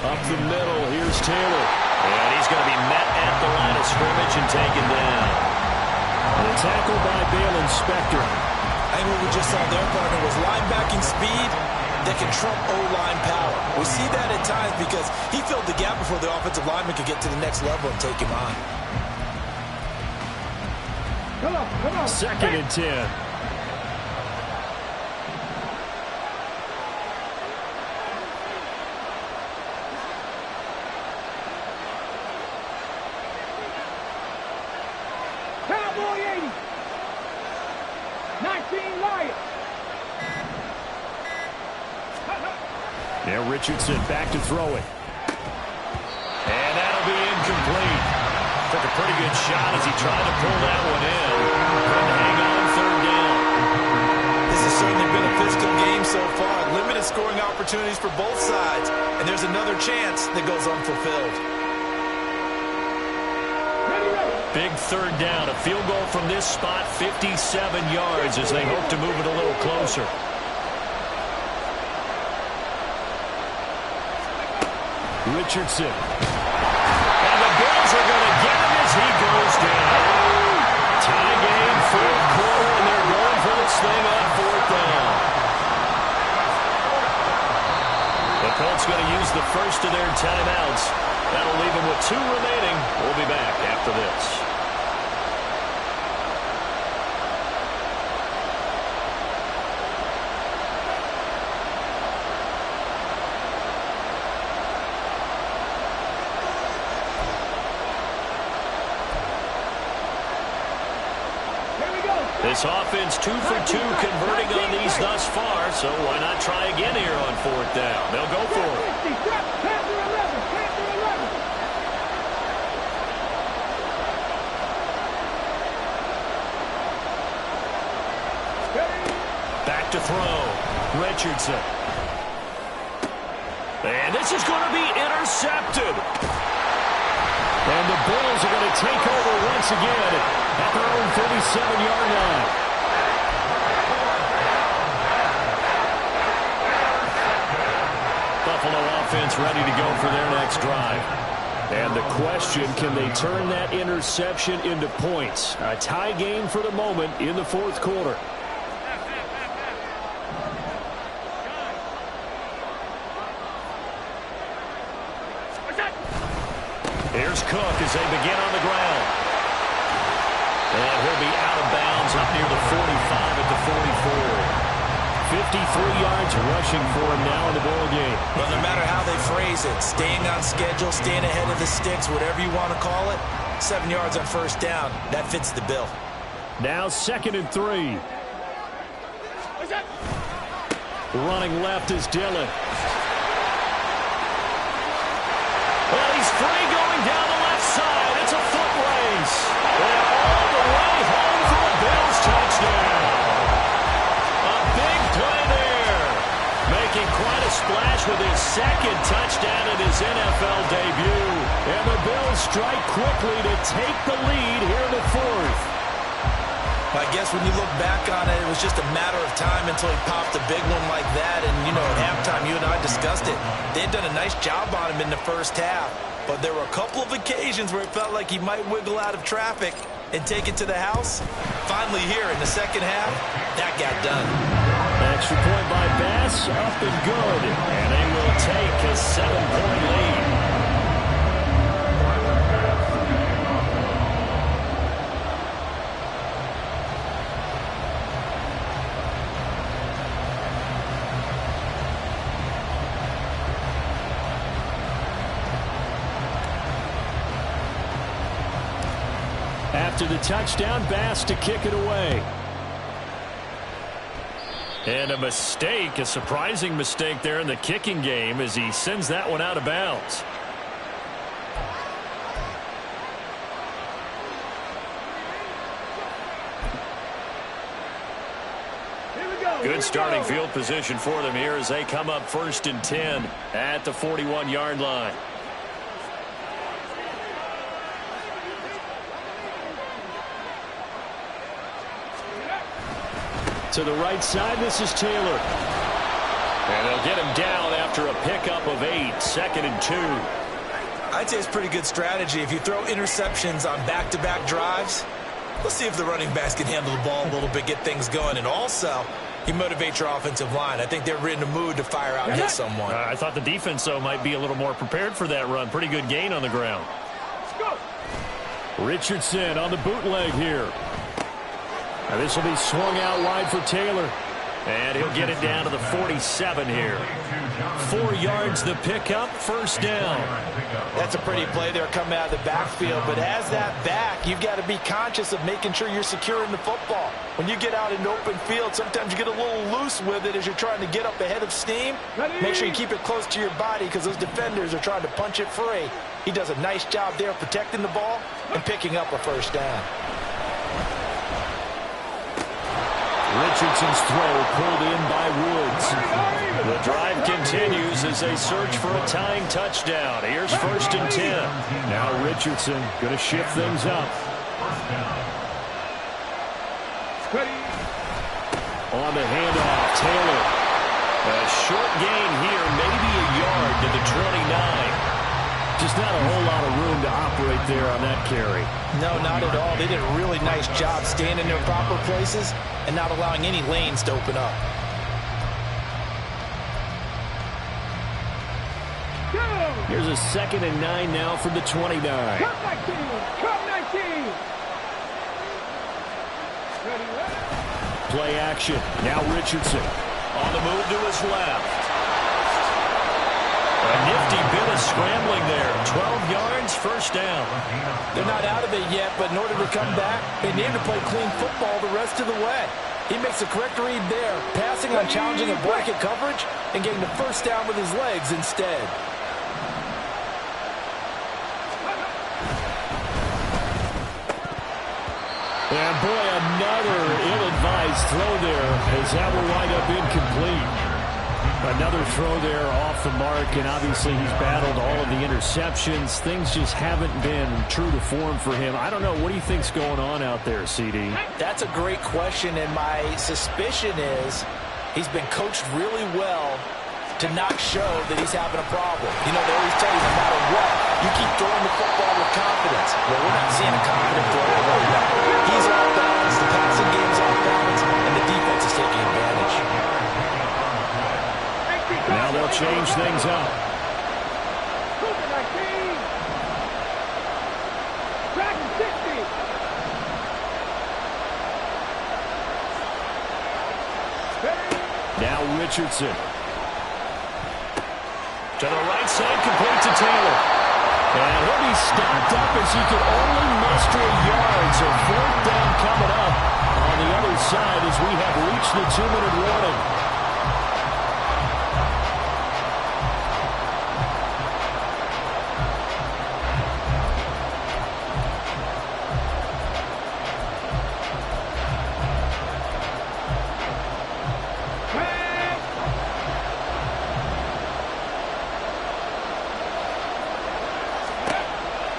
Up the middle. Here's Taylor. And he's going to be met at the line of scrimmage and taken down. And a tackle by Balen Spector. I think what we just saw there, partner, was linebacking speed that can trump O-line power. We see that at times because he filled the gap before the offensive lineman could get to the next level and take him on. Come on. 2nd and 10. Cowboy 80. 19 Lions. Now Richardson back to throw it. And that'll be incomplete. Took a pretty good shot as he tried to pull that one in. Couldn't hang on 3rd down. This has certainly been a physical game so far. Limited scoring opportunities for both sides. And there's another chance that goes unfulfilled. Big 3rd down. A field goal from this spot, 57 yards as they hope to move it a little closer. Richardson. And the Bills are going to get him as he goes down. Tie game, 4th quarter, and they're going for this thing on 4th down. The Colts going to use the first of their timeouts. That'll leave them with 2 remaining. We'll be back after this. This offense 2 for 2 converting on these thus far, so why not try again here on 4th down? They'll go for it. Back to throw. Richardson. And this is going to be intercepted. And the Bills are going to take over once again at their own 37-yard line. Buffalo offense ready to go for their next drive. And the question, can they turn that interception into points? A tie game for the moment in the 4th quarter. Here's Cook as they begin on the ground. And he'll be out of bounds up near the 45 at the 44. 53 yards rushing for him now in the ball game. Well, no matter how they phrase it, staying on schedule, staying ahead of the sticks, whatever you want to call it, 7 yards on 1st down, that fits the bill. Now 2nd and 3. Running left is Dillon. Well, he's free going down the left side. It's a foot race. And all the way home for a Bills touchdown. A big play there. Making quite a splash with his 2nd touchdown in his NFL debut. And the Bills strike quickly to take the lead here in the 4th. I guess when you look back on it, it was just a matter of time until he popped a big one like that. And, you know, at halftime, you and I discussed it. They'd done a nice job on him in the 1st half. But there were a couple of occasions where it felt like he might wiggle out of traffic and take it to the house. Finally here in the 2nd half, that got done. Extra point by Bass, up and good. And they will take a 7-point lead. After the touchdown, Bass to kick it away. And a mistake, a surprising mistake there in the kicking game as he sends that one out of bounds. Good starting field position for them here as they come up 1st and 10 at the 41-yard line. To the right side, this is Taylor. And they'll get him down after a pickup of 8, 2nd and 2. I'd say it's pretty good strategy. If you throw interceptions on back-to-back drives, let's see if the running backs can handle the ball a little bit, get things going. And also, you motivate your offensive line. I think they're in the mood to fire out and hit someone. I thought the defense, though, might be a little more prepared for that run. Pretty good gain on the ground. Richardson on the bootleg here. Now this will be swung out wide for Taylor. And he'll get it down to the 47 here. 4 yards the pickup, first down. That's a pretty play there coming out of the backfield. But as that back, you've got to be conscious of making sure you're securing the football. When you get out in open field, sometimes you get a little loose with it as you're trying to get up ahead of steam. Make sure you keep it close to your body because those defenders are trying to punch it free. He does a nice job there protecting the ball and picking up a first down. Richardson's throw pulled in by Woods. The drive continues as they search for a tying touchdown. Here's 1st and 10. Now Richardson going to shift things up. On the handoff, Taylor. A short gain here, maybe a yard to the 29. Just not a whole lot of room to operate there on that carry. No, not at all. They did a really nice job staying in their proper places and not allowing any lanes to open up. Here's a 2nd and 9 now from the 29. Come 19. Play action. Now Richardson on the move to his left. A nifty bit of scrambling there. 12 yards, first down. They're not out of it yet, but in order to come back, they need to play clean football the rest of the way. He makes the correct read there, passing on challenging a blanket coverage and getting the first down with his legs instead. And boy, another ill-advised throw there as that will wind up incomplete. Another throw there off the mark, and obviously he's battled all of the interceptions. Things just haven't been true to form for him. I don't know. What do you think's going on out there, CD? That's a great question, and my suspicion is he's been coached really well to not show that he's having a problem. You know, they always tell you no matter what, you keep throwing the football with confidence. Well, we're not seeing a confident thrower right now. He's off balance, the passing game's off balance, and the defense is taking advantage. Now they'll change things up. Now Richardson. To the right side, complete to Taylor. And he'll be stopped up as he could only muster a yard. So 4th down coming up on the other side as we have reached the 2-minute warning.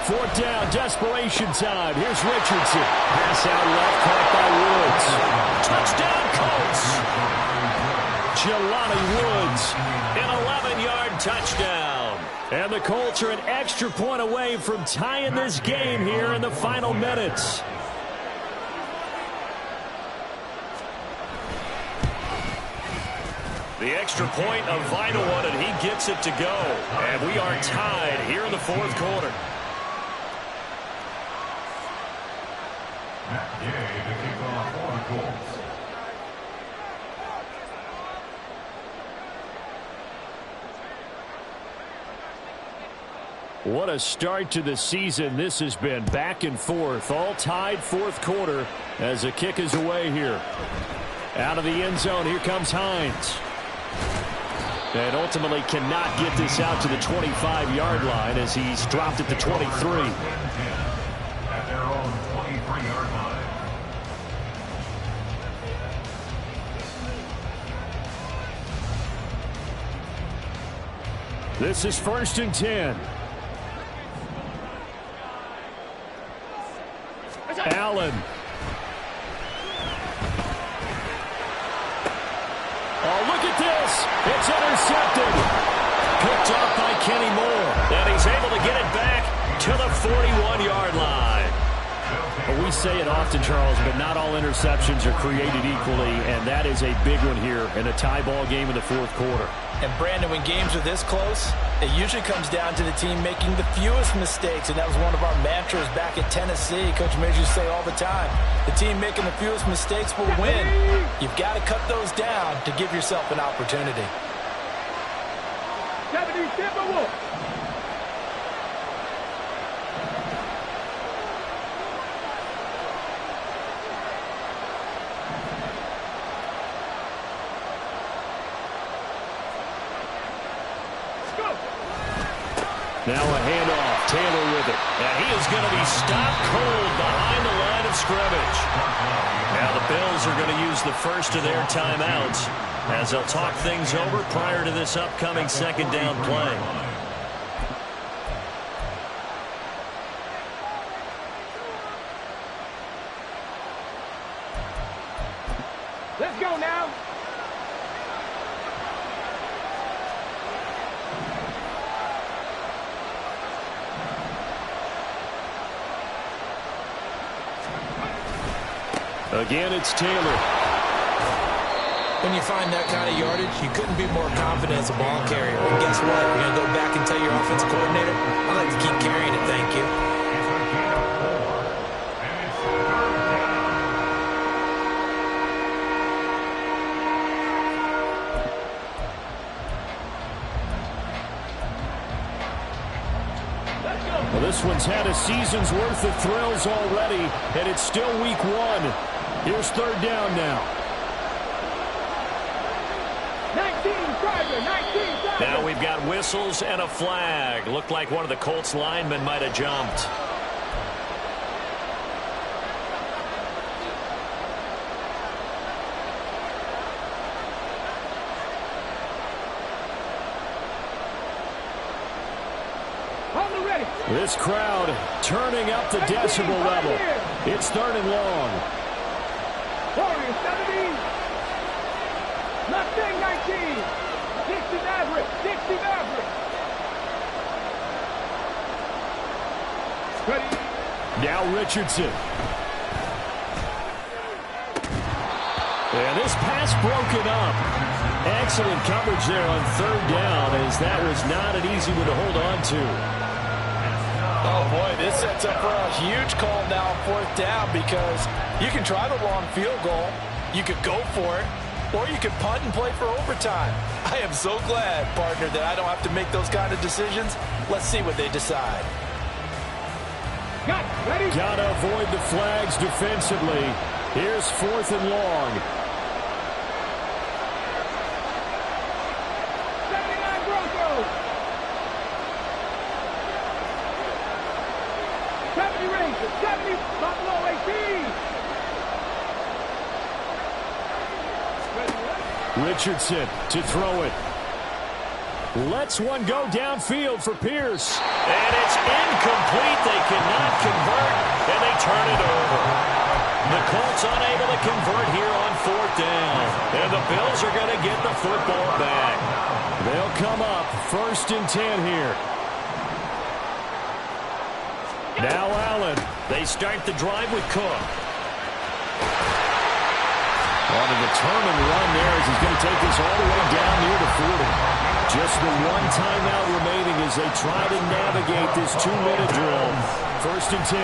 Fourth down, desperation time. Here's Richardson. Pass out left, caught by Woods. Touchdown, Colts. Jelani Woods, an 11-yard touchdown. And the Colts are an extra point away from tying this game here in the final minutes. The extra point, a vital one, and he gets it to go. And we are tied here in the 4th quarter. Matt Gay to kick off for the Colts. What a start to the season this has been. Back and forth, all tied 4th quarter as the kick is away here. Out of the end zone, here comes Hines. And ultimately cannot get this out to the 25-yard line as he's dropped at the 23. At their own 23-yard line. This is 1st and 10. Allen. Oh, look at this. It's intercepted. Picked off by Kenny Moore. And he's able to get it back to the 41-yard line. Well, we say it often, Charles, but not all interceptions are created equally, and that is a big one here in a tie ball game in the fourth quarter. And, Brandon, when games are this close, it usually comes down to the team making the fewest mistakes, and that was one of our mantras back at Tennessee. Coach Mays used to say all the time, the team making the fewest mistakes will win. You've got to cut those down to give yourself an opportunity. 70, Timberwolves. Now a handoff. Taylor with it. And he is going to be stopped cold behind the line of scrimmage. Now the Bills are going to use the first of their timeouts as they'll talk things over prior to this upcoming second down play. Let's go now. Again, it's Taylor. When you find that kind of yardage, you couldn't be more confident as a ball carrier. And guess what? You're going to go back and tell your offensive coordinator, I'd like to keep carrying it, thank you. Well, this one's had a season's worth of thrills already, and it's still week one. Here's third down now. 19, Tiger, 19, Tiger. Now we've got whistles and a flag. Looked like one of the Colts linemen might have jumped. This crowd turning up the decibel level. It's third and long. Warriors 70. Mustang 19. 60 Maverick. 60 Maverick. Ready. Now Richardson. And this pass broken up. Excellent coverage there on third down, as that was not an easy one to hold on to. Oh, boy, this sets up for a huge call now on fourth down, because you can try the long field goal, you could go for it, or you could punt and play for overtime. I am so glad, partner, that I don't have to make those kind of decisions. Let's see what they decide. Gotta avoid the flags defensively. Here's fourth and long. 79 Broncos. 70 Rangers. 70 Buffalo 18. Richardson to throw it. Lets one go downfield for Pierce. And it's incomplete. They cannot convert, and they turn it over. The Colts unable to convert here on fourth down. And the Bills are going to get the football back. They'll come up first and 10 here. Now Allen. They start the drive with Cook. On the turn and run there as he's going to take this all the way down near the 40. Just the one timeout remaining as they try to navigate this 2-minute drill. First and 10.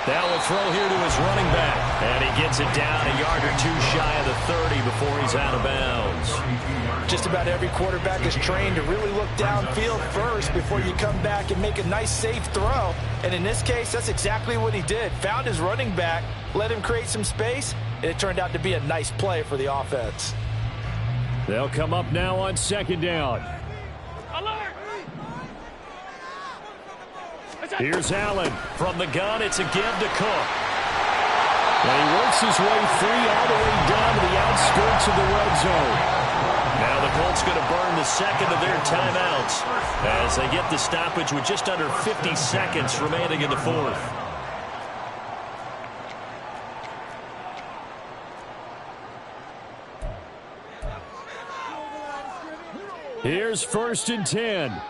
Now will throw here to his running back. And he gets it down a yard or two shy of the 30 before he's out of bounds. Just about every quarterback is trained to really look downfield first before you come back and make a nice, safe throw. And in this case, that's exactly what he did. Found his running back, let him create some space, and it turned out to be a nice play for the offense. They'll come up now on second down. Alert! Here's Allen. From the gun, it's a give to Cook. And he works his way free all the way down to the outskirts of the red zone. Now the Colts going to burn the second of their timeouts as they get the stoppage with just under 50 seconds remaining in the fourth. Here's first and 10.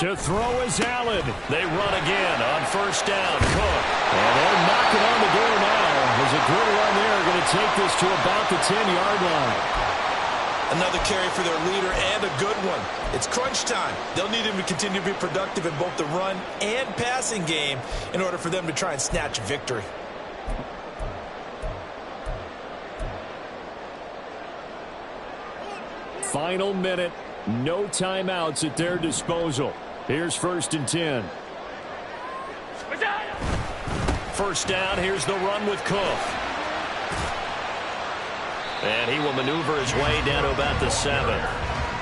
To throw is Allen. They run again on first down. Cook. And they're knocking on the door now. There's a good run there. Going to take this to about the 10-yard line. Another carry for their leader and a good one. It's crunch time. They'll need him to continue to be productive in both the run and passing game in order for them to try and snatch a victory. Final minute. No timeouts at their disposal. Here's 1st and 10. First down. Here's the run with Cook. And he will maneuver his way down to about the 7.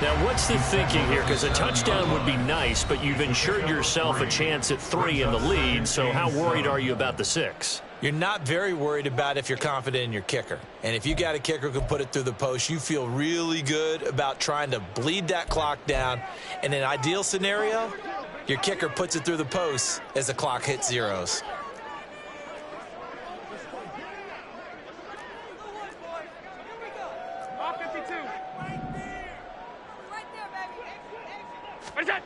Now, what's the thinking here? Because a touchdown would be nice, but you've ensured yourself a chance at 3 in the lead, so how worried are you about the 6? You're not very worried about if you're confident in your kicker. And if you got a kicker who can put it through the post, you feel really good about trying to bleed that clock down. In an ideal scenario, your kicker puts it through the post as the clock hits zeros.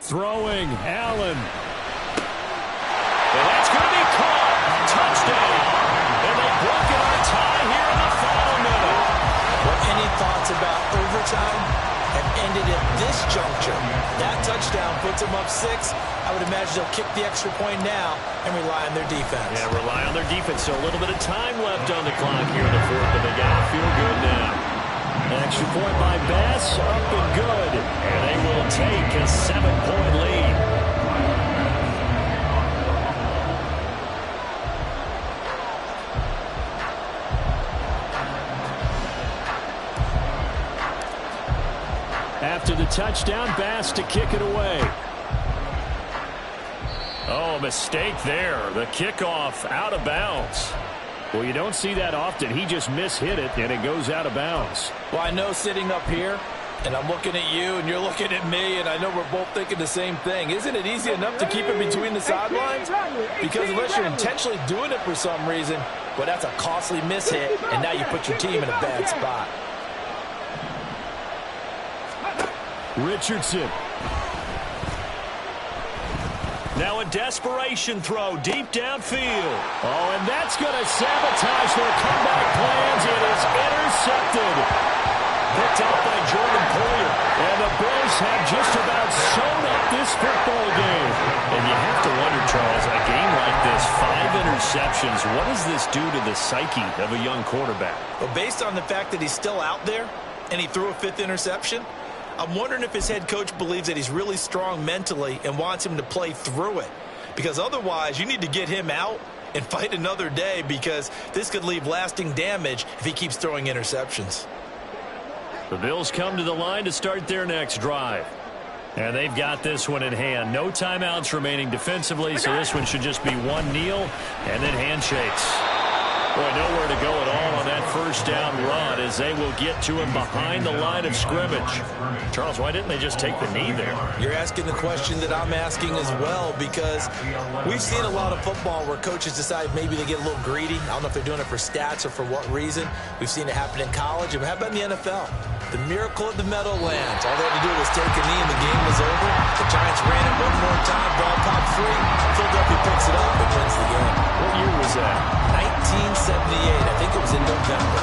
Throwing, Allen. And that's going to be caught. Touchdown. And they've broken our tie here in the final minute. Well, any thoughts about overtime have ended at this juncture. That touchdown puts them up 6. I would imagine they'll kick the extra point now and rely on their defense. Yeah, rely on their defense. So a little bit of time left on the clock here in the 4th, but they got to feel good now. Extra point by Bass, up and good. And they will take a 7-point lead. After the touchdown, Bass to kick it away. Oh, mistake there. The kickoff out of bounds. Well, you don't see that often. He just mishit it, and it goes out of bounds. Well, I know sitting up here, and I'm looking at you, and you're looking at me, and I know we're both thinking the same thing. Isn't it easy enough to keep it between the sidelines? Because unless you're intentionally doing it for some reason, well, that's a costly mishit, and now you put your team in a bad spot. Richardson. Now a desperation throw deep downfield. Oh, and that's going to sabotage their comeback plans. It is intercepted. Picked out by Jordan Poyer. And the Bills have just about sewn up this football game. And you have to wonder, Charles, a game like this, 5 interceptions, what does this do to the psyche of a young quarterback? Well, based on the fact that he's still out there and he threw a 5th interception, I'm wondering if his head coach believes that he's really strong mentally and wants him to play through it. Because otherwise, you need to get him out and fight another day, because this could leave lasting damage if he keeps throwing interceptions. The Bills come to the line to start their next drive. And they've got this one in hand. No timeouts remaining defensively, so this one should just be one kneel and then handshakes. Boy, nowhere to go at all on that first down run as they will get to him behind the line of scrimmage. Charles, why didn't they just take the knee there? You're asking the question that I'm asking as well, because we've seen a lot of football where coaches decide maybe they get a little greedy. I don't know if they're doing it for stats or for what reason. We've seen it happen in college. And how about in the NFL? The miracle of the Meadowlands. All they had to do was take a knee and the game was over. The Giants ran it one more time. Ball popped free. Philadelphia picks it up and wins the game. What year was that? 1978. I think it was in November.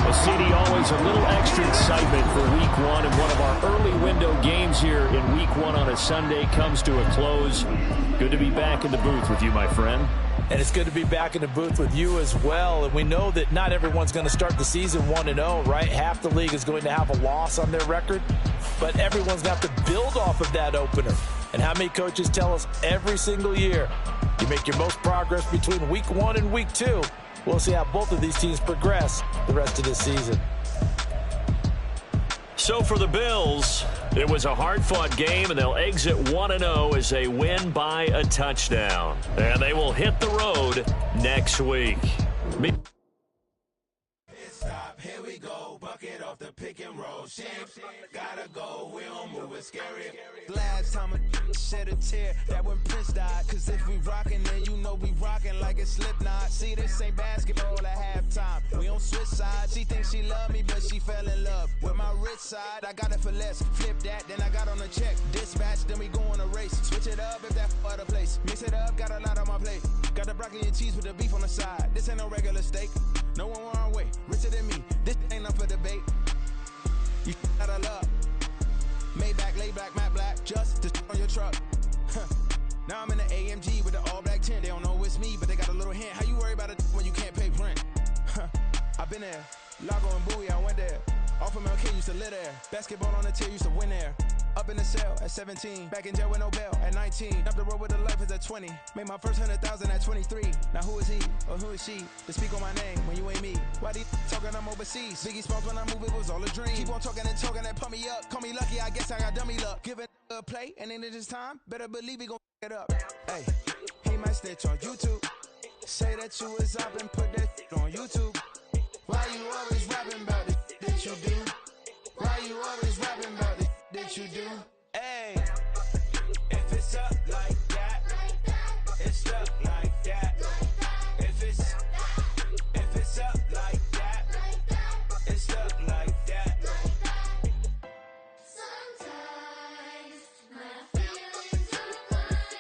Well, CD, always a little extra excitement for Week 1, and one of our early window games here in Week 1 on a Sunday comes to a close. Good to be back in the booth with you, my friend. And it's good to be back in the booth with you as well. And we know that not everyone's going to start the season 1-0, right? Half the league is going to have a loss on their record. But everyone's going to have to build off of that opener. And how many coaches tell us every single year, you make your most progress between Week 1 and Week 2. We'll see how both of these teams progress the rest of this season. So for the Bills, it was a hard-fought game, and they'll exit 1-0 as they win by a touchdown. And they will hit the road next week. Stop, here we go, bucket off the picket. and roll shit. Gotta go, we don't move it scary. Last time a shed a tear, that when Prince died. Cause if we rockin', then you know we rockin' like it's Slipknot. See, this ain't basketball at halftime. We don't switch sides. She thinks she love me, but she fell in love with my rich side. I got it for less. Flip that, then I got on a check. Dispatch, then we go on a race. Switch it up if that other place. Mix it up, got a lot on my plate. Got the broccoli and cheese with the beef on the side. This ain't no regular steak. No one wrong way, richer than me. This ain't up for debate. You out of luck. Maybach, lay black, matte black, just to on your truck. Now I'm in the AMG with the all black tint. They don't know it's me, but they got a little hint. How you worry about it when you can't pay rent? I've been there. Lago and Bowie, I went there. Off of MLK, used to live there. Basketball on the tier, used to win there. Up in the cell at 17. Back in jail with no bail at 19. Up the road with the life is at 20. Made my first 100,000 at 23. Now who is he or who is she to speak on my name when you ain't me? Why these talking I'm overseas? Biggie Smalls when I move, it was all a dream. Keep on talking and pump me up. Call me lucky, I guess I got dummy luck. Give it a play, and then this time, better believe he gon' it up. Hey, he might snitch on YouTube. Say that you was up and put that on YouTube. Why you always rapping about it that you do? Why you always rapping about it that you do? Hey, if it's up like that, it's up like that. If it's up like that, it's up like that. Sometimes my feelings are mine.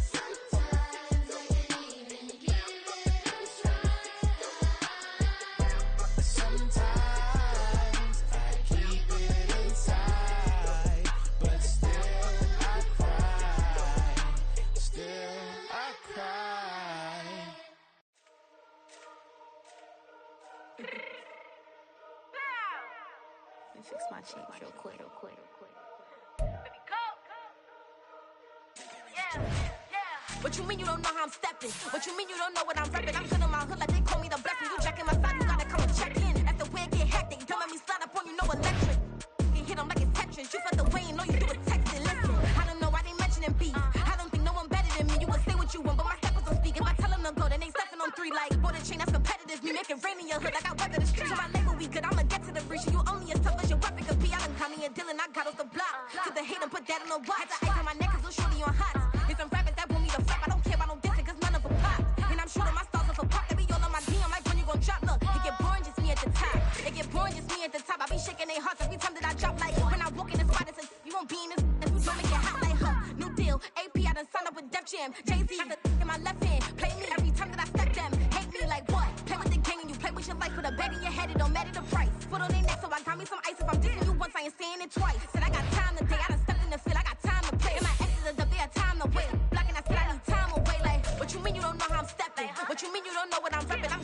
Sometimes I can't even give it a try. Sometimes I keep it inside, but still I cry. Still I cry. Let me fix my cheek real quick. What you mean you don't know how I'm stepping? What you mean you don't know what I'm repping? I'm good on my hood like they call me the blessing. You jacking my side, you gotta come and check in. That's the way it get hectic. Don't let me slide up on you, no electric. You hit them like it's Tetris. You felt the way and know you do it texting. Listen, I don't know why they mentioning beef. I don't think no one better than me. You would say what you want, but my steppers don't speak. If I tell them to go, then they stepping on 3 like border chain. That's competitive. Me make it rain in your hood like I weather the street. So my label we good. I'ma get to the breach. You only as tough as your weapon could be. I done Connie and Dylan. I got off the block. To the hate and put that on the watch. The ice on my neck is little shorty on hot. It's some rappers that want me to flap. I don't care about no dissing, cause none of them pop. And I'm shooting my stars off a pop. They be all on my DM like when you gon' drop. Look, it get boring, just me at the top. It get boring, just me at the top. I be shaking their hearts every time that I drop. Like when I walk in the spot, it's a you won't be in this. Don't make it hot like new deal. AP, I done signed up with Def Jam. Jay-Z got the in my left hand. Play me every time that I step them. Hate me like what? Play with the gang and you play with your life. Put a bag in your head, it don't matter the price. Foot on their neck, so I got me some ice. If I'm dissing you once, I ain't saying it twice. Said I got time today, I done stepped in the field, I got time to play. And my exes are up there, time to wait. Blocking, I said I need time away. Like, what you mean you don't know how I'm stepping? What you mean you don't know what I'm repping? I'm